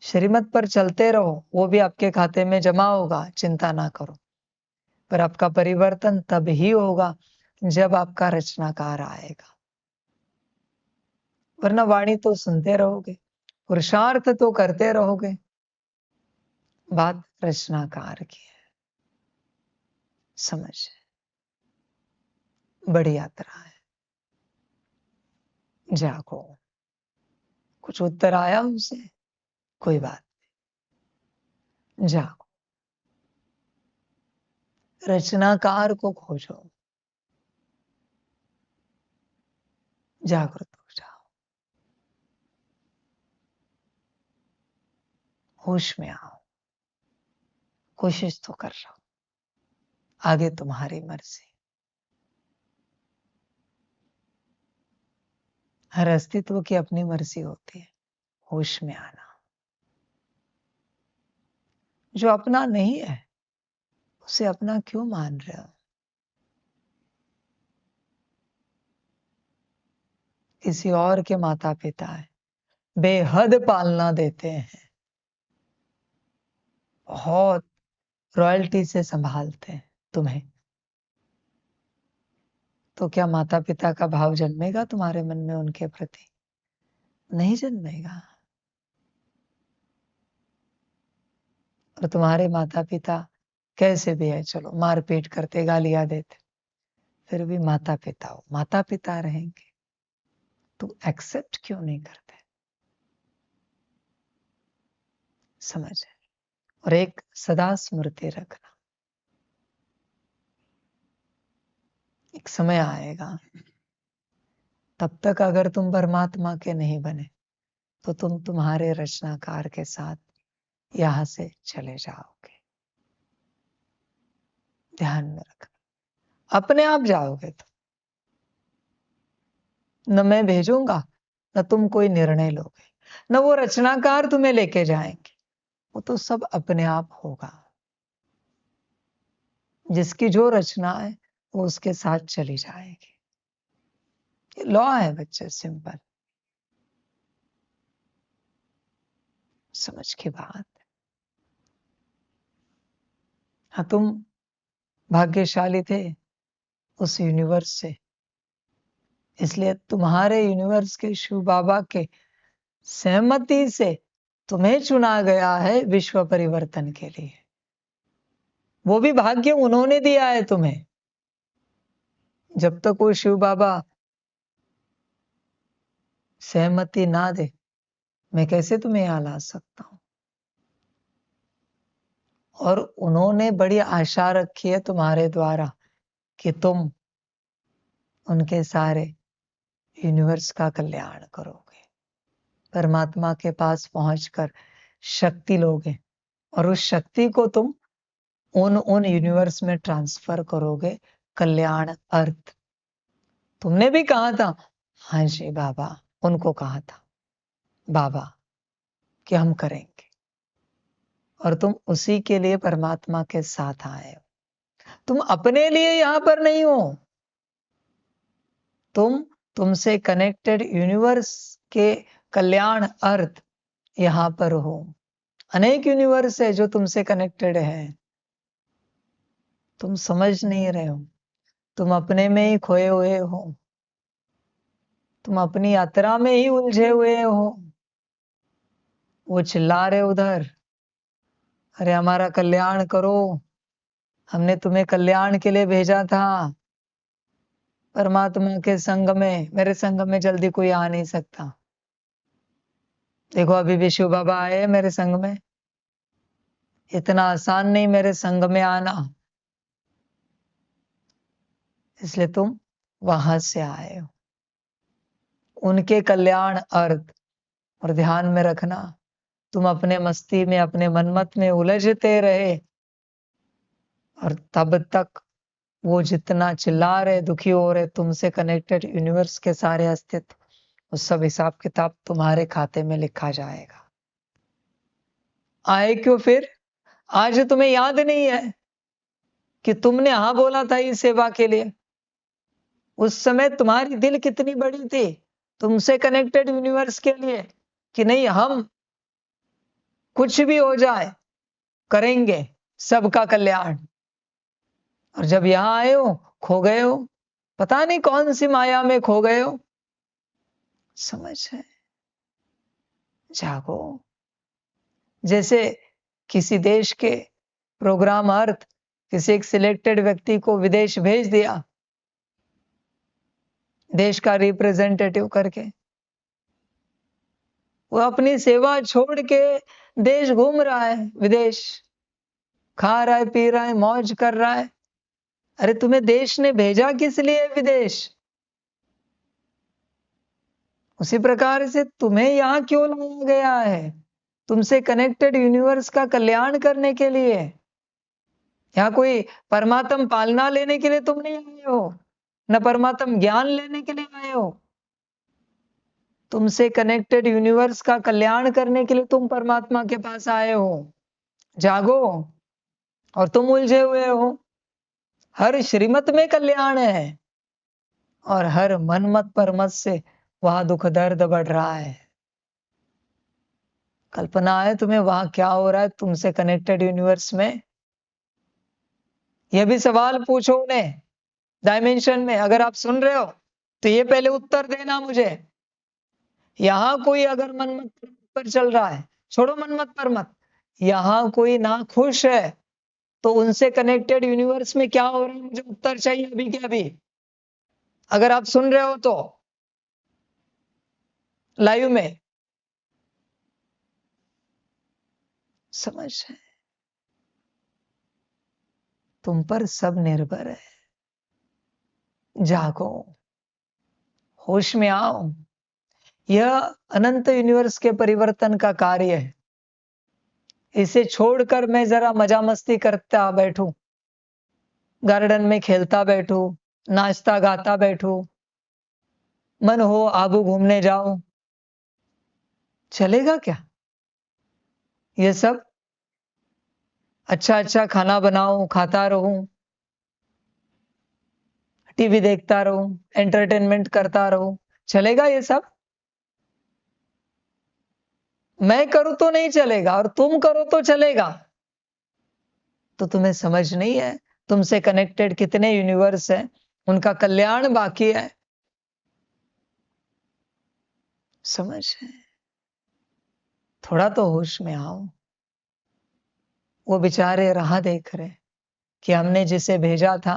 श्रीमत पर चलते रहो, वो भी आपके खाते में जमा होगा, चिंता ना करो। पर आपका परिवर्तन तब ही होगा जब आपका रचनाकार आएगा। वरना वाणी तो सुनते रहोगे, पुरुषार्थ तो करते रहोगे, बात रचनाकार की है। समझ? बड़ी यात्रा है, जागो। कुछ उत्तर आया उनसे? कोई बात नहीं, जागो, रचनाकार को खोजो, जागृत हो जाओ, होश में आओ। कोशिश तो कर रहा हूं, आगे तुम्हारी मर्जी। हर अस्तित्व की अपनी मर्जी होती है, होश में आना। जो अपना नहीं है उसे अपना क्यों मान रहे हो? किसी और के माता पिता है, बेहद पालना देते हैं, बहुत रॉयल्टी से संभालते हैं तुम्हें, तो क्या माता पिता का भाव जन्मेगा तुम्हारे मन में उनके प्रति? नहीं जन्मेगा। और तुम्हारे माता पिता कैसे भी है, चलो मारपीट करते, गालियां देते, फिर भी माता पिता हो, माता पिता रहेंगे। तुम एक्सेप्ट क्यों नहीं करते? समझ। और एक सदा स्मृति रखना, एक समय आएगा, तब तक अगर तुम परमात्मा के नहीं बने तो तुम तुम्हारे रचनाकार के साथ यहां से चले जाओगे। ध्यान में रखना, अपने आप जाओगे तो न मैं भेजूंगा, न तुम कोई निर्णय लोगे, न वो रचनाकार तुम्हें लेके जाएंगे। वो तो सब अपने आप होगा। जिसकी जो रचना है वो उसके साथ चली जाएगी। ये लॉ है बच्चे, सिंपल। समझ की बात। हाँ, तुम भाग्यशाली थे उस यूनिवर्स से, इसलिए तुम्हारे यूनिवर्स के शिव बाबा के सहमति से तुम्हें चुना गया है विश्व परिवर्तन के लिए। वो भी भाग्य उन्होंने दिया है तुम्हें। जब तक वो शिव बाबा सहमति ना दे, मैं कैसे तुम्हें यहां ला सकता हूं? और उन्होंने बड़ी आशा रखी है तुम्हारे द्वारा कि तुम उनके सारे यूनिवर्स का कल्याण करोगे, परमात्मा के पास पहुंचकर शक्ति लोगे, और उस शक्ति को तुम उन यूनिवर्स में ट्रांसफर करोगे, कल्याण अर्थ। तुमने भी कहा था, हाँ जी बाबा, उनको कहा था बाबा कि हम करेंगे, और तुम उसी के लिए परमात्मा के साथ आए हो। तुम अपने लिए यहां पर नहीं हो, तुम तुमसे कनेक्टेड यूनिवर्स के कल्याण अर्थ यहां पर हो। अनेक यूनिवर्स है जो तुमसे कनेक्टेड है, तुम समझ नहीं रहे हो। तुम अपने में ही खोए हुए हो, तुम अपनी यात्रा में ही उलझे हुए हो। वो चिल्ला रहे उधर, अरे हमारा कल्याण करो, हमने तुम्हें कल्याण के लिए भेजा था। परमात्मा के संग में, मेरे संग में जल्दी कोई आ नहीं सकता। देखो अभी भी शिव बाबा आए मेरे संग में, इतना आसान नहीं मेरे संग में आना, इसलिए तुम वहां से आए हो उनके कल्याण अर्थ। और ध्यान में रखना, तुम अपने मस्ती में, अपने मनमत में उलझते रहे, और तब तक वो जितना चिल्ला रहे, दुखी हो रहे, तुमसे कनेक्टेड यूनिवर्स के सारे अस्तित्व, उस सब हिसाब किताब तुम्हारे खाते में लिखा जाएगा। आए क्यों फिर? आज तुम्हें याद नहीं है कि तुमने हाँ बोला था इस सेवा के लिए? उस समय तुम्हारी दिल कितनी बड़ी थी तुमसे कनेक्टेड यूनिवर्स के लिए, कि नहीं हम कुछ भी हो जाए करेंगे सबका कल्याण। और जब यहां आए हो, खो गए हो, पता नहीं कौन सी माया में खो गए हो। समझ है? जागो। जैसे किसी देश के प्रोग्राम अर्थ किसी एक सिलेक्टेड व्यक्ति को विदेश भेज दिया, देश का रिप्रेजेंटेटिव करके, वो अपनी सेवा छोड़ के देश घूम रहा है, विदेश खा रहा है, पी रहा है, मौज कर रहा है। अरे तुम्हें देश ने भेजा किस लिए विदेश? उसी प्रकार से तुम्हें यहां क्यों लाया गया है? तुमसे कनेक्टेड यूनिवर्स का कल्याण करने के लिए। यहाँ कोई परमात्म पालना लेने के लिए तुम नहीं आए हो, न परमात्म ज्ञान लेने के लिए आए हो। तुमसे कनेक्टेड यूनिवर्स का कल्याण करने के लिए तुम परमात्मा के पास आए हो। जागो, और तुम उलझे हुए हो। हर श्रीमत में कल्याण है और हर मनमत परमत से वहां दुख दर्द बढ़ रहा है। कल्पना है तुम्हें वहां क्या हो रहा है तुमसे कनेक्टेड यूनिवर्स में? यह भी सवाल पूछो उन्हें डायमेंशन में। अगर आप सुन रहे हो तो ये पहले उत्तर देना मुझे। यहां कोई अगर मनमत परमत पर चल रहा है, छोड़ो मनमत परमत, यहां कोई ना खुश है तो उनसे कनेक्टेड यूनिवर्स में क्या हो रहा है, मुझे उत्तर चाहिए अभी के अभी। अगर आप सुन रहे हो तो लाइव में समझ है, तुम पर सब निर्भर है। जागो, होश में आओ। यह अनंत यूनिवर्स के परिवर्तन का कार्य है। इसे छोड़कर मैं जरा मजा मस्ती करता बैठूं, गार्डन में खेलता बैठूं, नाचता गाता बैठूं, मन हो आबू घूमने जाओ, चलेगा क्या? ये सब अच्छा अच्छा खाना बनाऊं, खाता रहूं, टीवी देखता रहूं, एंटरटेनमेंट करता रहूं, चलेगा ये सब? मैं करूं तो नहीं चलेगा और तुम करो तो चलेगा। तो तुम्हें समझ नहीं है तुमसे कनेक्टेड कितने यूनिवर्स हैं, उनका कल्याण बाकी है। समझ है? थोड़ा तो होश में आओ। वो बेचारे राह देख रहे कि हमने जिसे भेजा था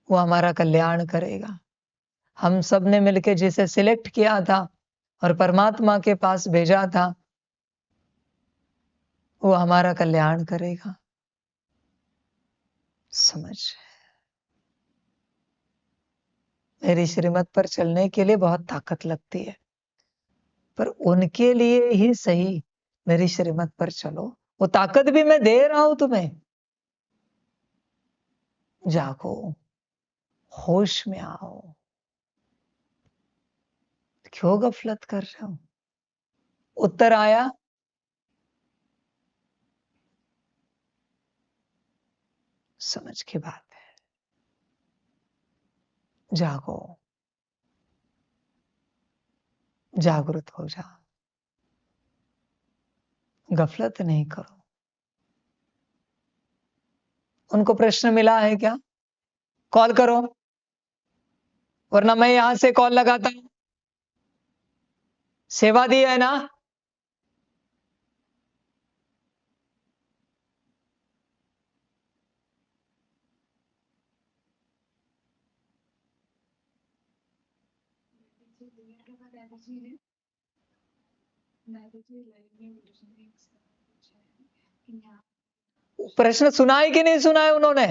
वो हमारा कल्याण करेगा। हम सब ने मिलकर जिसे सिलेक्ट किया था और परमात्मा के पास भेजा था वो हमारा कल्याण करेगा। समझ? मेरी श्रीमत पर चलने के लिए बहुत ताकत लगती है, पर उनके लिए ही सही मेरी श्रीमत पर चलो। वो ताकत भी मैं दे रहा हूं तुम्हें। जागो, होश में आओ। क्यों गफलत कर रहे हो? उत्तर आया? समझ की बात है। जागो, जागृत हो जाओ, गफलत नहीं करो। उनको प्रश्न मिला है क्या? कॉल करो, वरना मैं यहां से कॉल लगाता हूं। सेवा दी है ना? प्रश्न सुना है कि नहीं सुना है उन्होंने?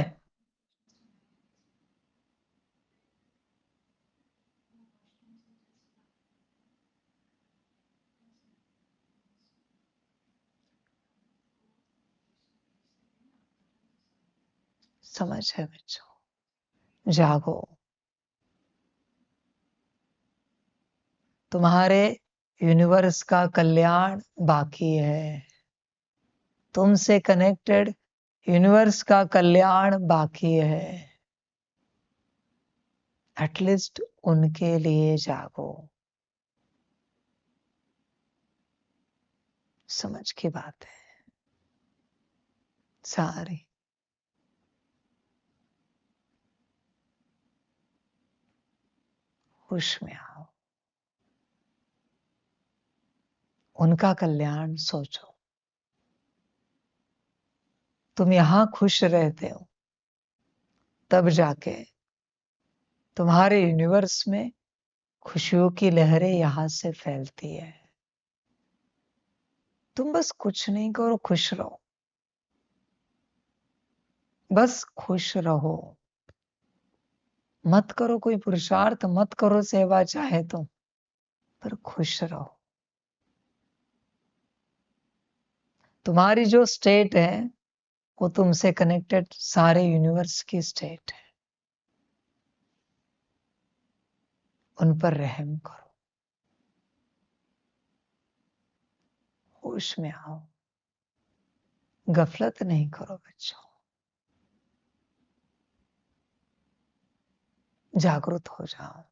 समझ है बच्चों? जागो, तुम्हारे यूनिवर्स का कल्याण बाकी है। तुमसे कनेक्टेड यूनिवर्स का कल्याण बाकी है। एटलीस्ट उनके लिए जागो। समझ की बात है सारी। होश में आओ, उनका कल्याण सोचो। तुम यहां खुश रहते हो तब जाके तुम्हारे यूनिवर्स में खुशियों की लहरें यहां से फैलती है। तुम बस कुछ नहीं करो, खुश रहो। बस खुश रहो। मत करो कोई पुरुषार्थ, मत करो सेवा चाहे तो, पर खुश रहो। तुम्हारी जो स्टेट है वो तुमसे कनेक्टेड सारे यूनिवर्स की स्टेट है। उन पर रहम करो। होश में आओ, गफलत नहीं करो बच्चों, जागरूक हो जाओ।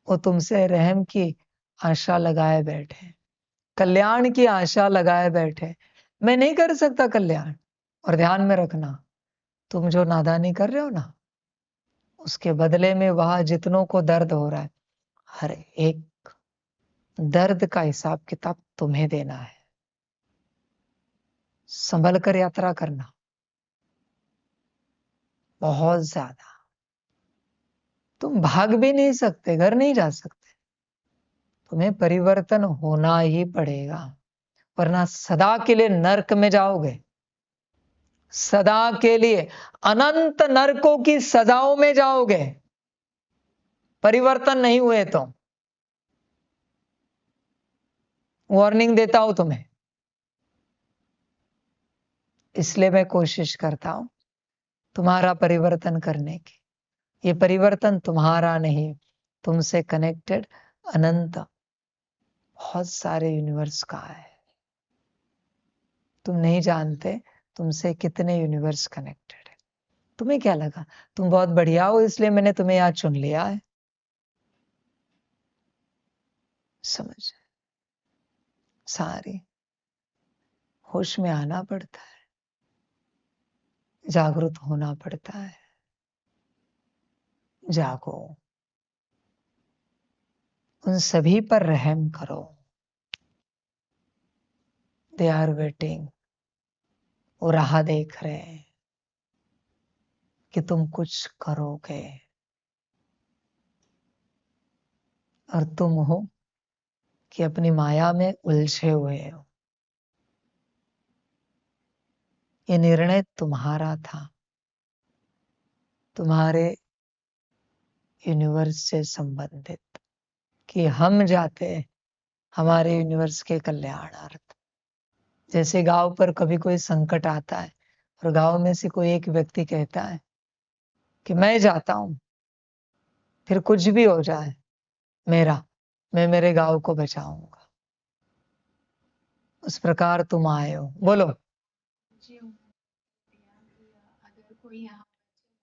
वो तुमसे रहम की आशा लगाए बैठे, कल्याण की आशा लगाए बैठे। मैं नहीं कर सकता कल्याण। और ध्यान में रखना, तुम जो नादानी कर रहे हो ना, उसके बदले में वहां जितनों को दर्द हो रहा है, हर एक दर्द का हिसाब किताब तुम्हें देना है। संभल कर यात्रा करना, बहुत ज्यादा। तुम भाग भी नहीं सकते, घर नहीं जा सकते, तुम्हें परिवर्तन होना ही पड़ेगा, वरना सदा के लिए नरक में जाओगे। सदा के लिए अनंत नरकों की सजाओं में जाओगे, परिवर्तन नहीं हुए तो। वार्निंग देता हूं तुम्हें। इसलिए मैं कोशिश करता हूं तुम्हारा परिवर्तन करने की। ये परिवर्तन तुम्हारा नहीं, तुमसे कनेक्टेड अनंत बहुत सारे यूनिवर्स का है। तुम नहीं जानते तुमसे कितने यूनिवर्स कनेक्टेड है। तुम्हें क्या लगा तुम बहुत बढ़िया हो इसलिए मैंने तुम्हें यहाँ चुन लिया है? समझ, सारी होश में आना पड़ता है, जागरूक होना पड़ता है। जागो, उन सभी पर रहम करो। दे आर वेटिंग, वो राह देख रहे हैं कि तुम कुछ करोगे, और तुम हो कि अपनी माया में उलझे हुए हो। ये निर्णय तुम्हारा था, तुम्हारे यूनिवर्स से संबंधित, कि हम जाते हमारे यूनिवर्स के कल्याणार्थ। जैसे गांव पर कभी कोई संकट आता है और गांव में से कोई एक व्यक्ति कहता है कि मैं जाता हूं, फिर कुछ भी हो जाए मैं मेरे गांव को बचाऊंगा। उस प्रकार तुम आए हो। बोलो। जी अगर कोई यहाँ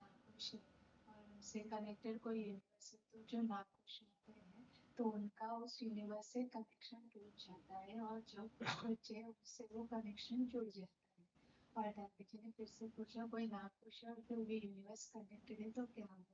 नाखुश है और उनसे कनेक्टेड कोई यूनिवर्स है, तो जो नाखुश होते हैं तो उनका उस यूनिवर्स से कनेक्शन टूट जाता है, और जो बच्चे हैं उससे वो कनेक्शन जुड़ जाता है। और दादाजी ने फिर से पूछा कोई नाखुश है और फिर भी यूनिवर्स कनेक्टेड है तो क्या होता है?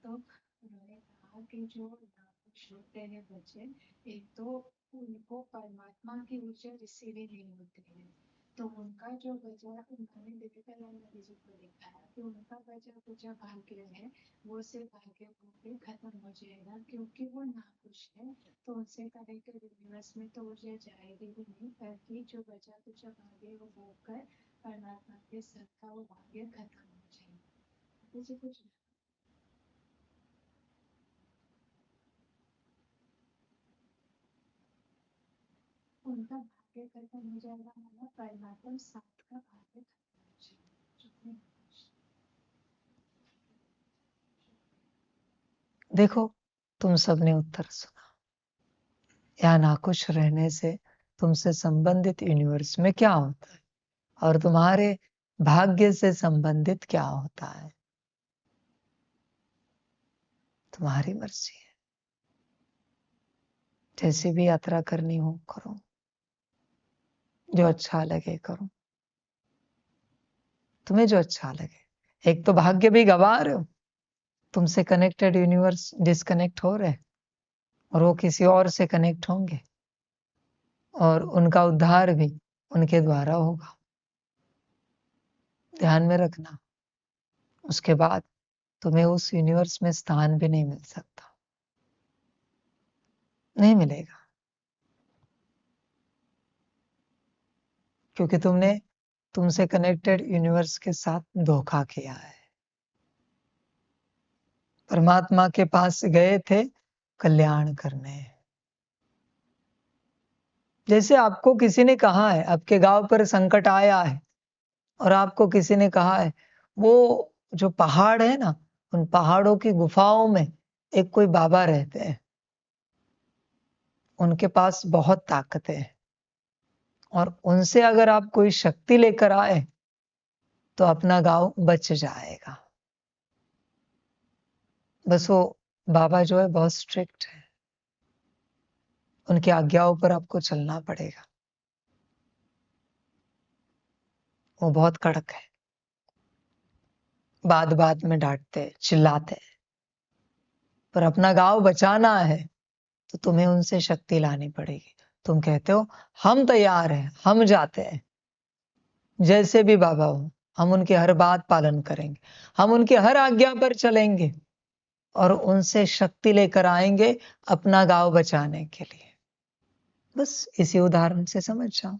तो उन्होंने कहा कि जो नाखुश होते हैं बच्चे, एक तो उनको परमात्मा की ऊर्जा रिसीव ही नहीं होती है, तो उनका जो बचा, उन्होंने दीपिका नंदा जी को दिखाया कि उनका बचा कुचा भाग्य है, वो सिर्फ भाग्य होकर खत्म हो जाएगा, क्योंकि वो नाखुश है। तो उनसे कनेक्टेड यूनिवर्स में तो ऊर्जा जाएगी भी नहीं, ताकि जो बचा कुचा भाग्य वो भोगकर परमात्मा के साथ का वो भाग्य खत्म हो जाएगा। मुझे कुछ उनका भाग्य खत्म हो जाएगा, मतलब परमात्मा साथ का भाग्य खत्म हो जाएगा। देखो, तुम सबने उत्तर सुना। या नाखुश रहने से तुमसे संबंधित यूनिवर्स में क्या होता है और तुम्हारे भाग्य से संबंधित क्या होता है, तुम्हारी मर्जी है। जैसी भी यात्रा करनी हो करो, जो अच्छा लगे करो, तुम्हें जो अच्छा लगे। एक तो भाग्य भी गवा रहे हो, तुमसे कनेक्टेड यूनिवर्स डिस्कनेक्ट हो रहे और वो किसी और से कनेक्ट होंगे, और उनका उद्धार भी उनके द्वारा होगा। ध्यान में रखना, उसके बाद तुम्हें उस यूनिवर्स में स्थान भी नहीं मिल सकता, नहीं मिलेगा, क्योंकि तुमने तुमसे कनेक्टेड यूनिवर्स के साथ धोखा किया है। परमात्मा के पास गए थे कल्याण करने। जैसे आपको किसी ने कहा है, आपके गांव पर संकट आया है और आपको किसी ने कहा है वो जो पहाड़ है ना, उन पहाड़ों की गुफाओं में एक कोई बाबा रहते हैं, उनके पास बहुत ताकत है और उनसे अगर आप कोई शक्ति लेकर आए तो अपना गांव बच जाएगा। बस वो बाबा जो है बहुत स्ट्रिक्ट है, उनकी आज्ञाओं पर आपको चलना पड़ेगा। वो बहुत कड़क है, बात बात में डांटते चिल्लाते, पर अपना गांव बचाना है तो तुम्हें उनसे शक्ति लानी पड़ेगी। तुम कहते हो हम तैयार हैं, हम जाते हैं, जैसे भी बाबा हो हम उनकी हर बात पालन करेंगे, हम उनकी हर आज्ञा पर चलेंगे और उनसे शक्ति लेकर आएंगे अपना गांव बचाने के लिए। बस इसी उदाहरण से समझ जाओ,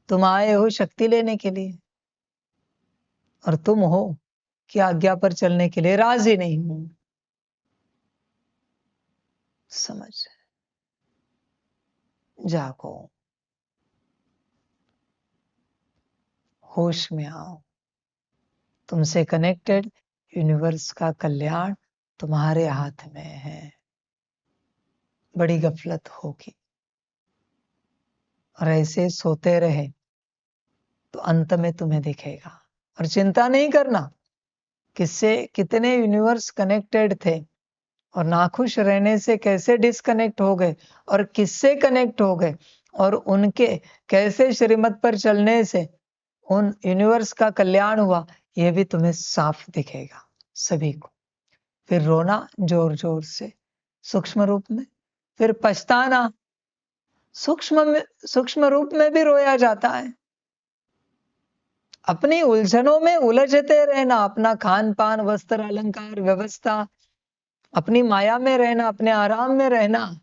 तुम आए हो शक्ति लेने के लिए और तुम हो कि आज्ञा पर चलने के लिए राजी नहीं हूं। समझ जागो, होश में आओ। तुमसे कनेक्टेड यूनिवर्स का कल्याण तुम्हारे हाथ में है। बड़ी गफलत होगी और ऐसे सोते रहे तो अंत में तुम्हें दिखेगा। और चिंता नहीं करना किससे कितने यूनिवर्स कनेक्टेड थे और नाखुश रहने से कैसे डिस्कनेक्ट हो गए और किससे कनेक्ट हो गए और उनके कैसे श्रीमत पर चलने से उन यूनिवर्स का कल्याण हुआ, यह भी तुम्हें साफ दिखेगा सभी को। फिर रोना जोर जोर से सूक्ष्म रूप में, फिर पछताना सूक्ष्म रूप में भी रोया जाता है। अपनी उलझनों में उलझते रहना, अपना खान पान वस्त्र अलंकार व्यवस्था, अपनी माया में रहना, अपने आराम में रहना,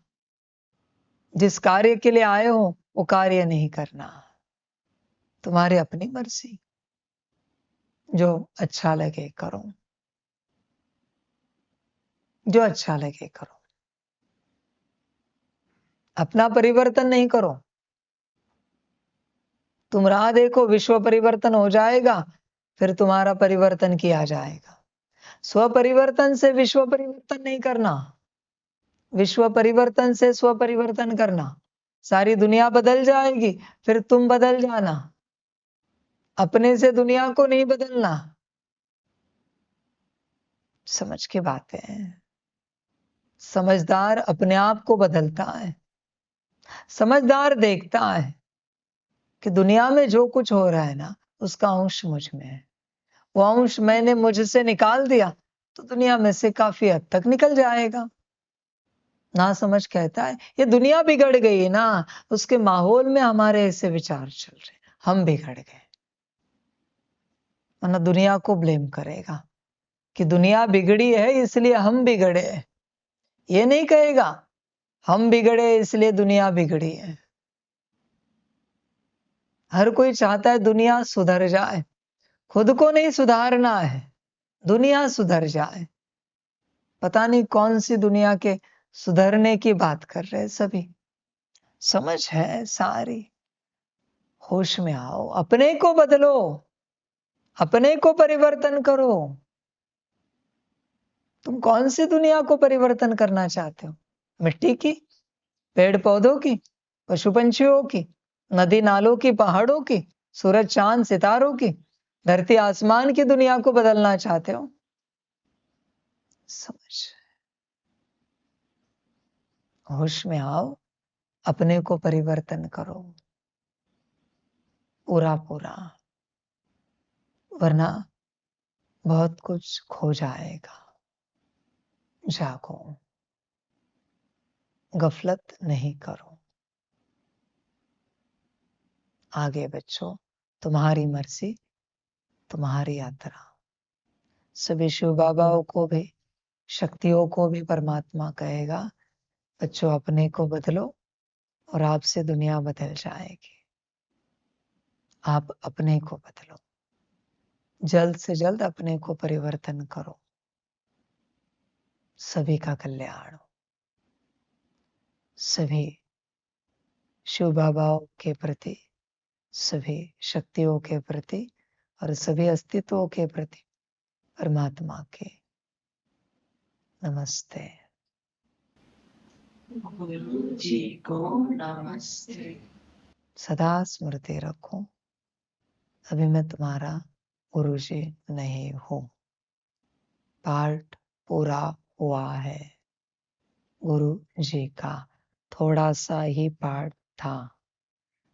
जिस कार्य के लिए आए हो वो कार्य नहीं करना। तुम्हारी अपनी मर्जी, जो अच्छा लगे करो, जो अच्छा लगे करो, अपना परिवर्तन नहीं करो। तुम राह देखो, विश्व परिवर्तन हो जाएगा, फिर तुम्हारा परिवर्तन किया जाएगा। स्व परिवर्तन से विश्व परिवर्तन नहीं करना, विश्व परिवर्तन से स्व परिवर्तन करना। सारी दुनिया बदल जाएगी, फिर तुम बदल जाना। अपने से दुनिया को नहीं बदलना। समझ के बातें हैं। समझदार अपने आप को बदलता है। समझदार देखता है कि दुनिया में जो कुछ हो रहा है ना, उसका अंश मुझ में है। वो अंश मैंने मुझसे निकाल दिया तो दुनिया में से काफी हद तक निकल जाएगा। ना समझ कहता है ये दुनिया बिगड़ गई है ना, उसके माहौल में हमारे ऐसे विचार चल रहे, हम बिगड़ गए। वरना दुनिया को ब्लेम करेगा कि दुनिया बिगड़ी है इसलिए हम बिगड़े। ये नहीं कहेगा हम बिगड़े इसलिए दुनिया बिगड़ी है। हर कोई चाहता है दुनिया सुधर जाए, खुद को नहीं सुधारना है, दुनिया सुधर जाए। पता नहीं कौन सी दुनिया के सुधरने की बात कर रहे सभी। समझ है सारी। होश में आओ, अपने को बदलो, अपने को परिवर्तन करो। तुम कौन सी दुनिया को परिवर्तन करना चाहते हो? मिट्टी की, पेड़ पौधों की, पशु पंछियों की, नदी नालों की, पहाड़ों की, सूरज चांद सितारों की, धरती आसमान की दुनिया को बदलना चाहते हो? समझ, होश में आओ, अपने को परिवर्तन करो पूरा पूरा, वरना बहुत कुछ खो जाएगा। जागो, गफलत नहीं करो, आगे बच्चों, तुम्हारी मर्जी, तुम्हारी यात्रा। सभी शिव बाबाओं को भी, शक्तियों को भी परमात्मा कहेगा बच्चों अपने को बदलो और आपसे दुनिया बदल जाएगी। आप अपने को बदलो, जल्द से जल्द अपने को परिवर्तन करो, सभी का कल्याण हो। सभी शिव बाबाओं के प्रति, सभी शक्तियों के प्रति और सभी अस्तित्वों के प्रति परमात्मा के नमस्ते। गुरु जी को नमस्ते। सदा स्मृति रखो, अभी मैं तुम्हारा गुरुजी नहीं हूँ। पाठ पूरा हुआ है गुरु जी का, थोड़ा सा ही पाठ था।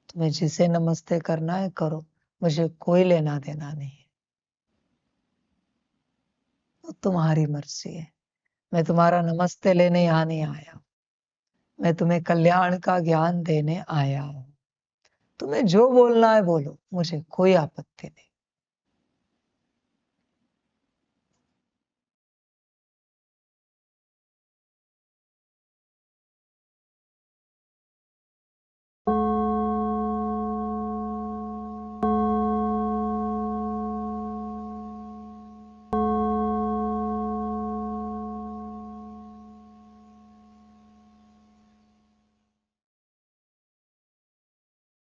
तुम्हें जिसे नमस्ते करना है करो, मुझे कोई लेना देना नहीं है, वो तुम्हारी मर्जी है। मैं तुम्हारा नमस्ते लेने यहाँ नहीं आया, मैं तुम्हें कल्याण का ज्ञान देने आया हूँ। तुम्हें जो बोलना है बोलो, मुझे कोई आपत्ति नहीं।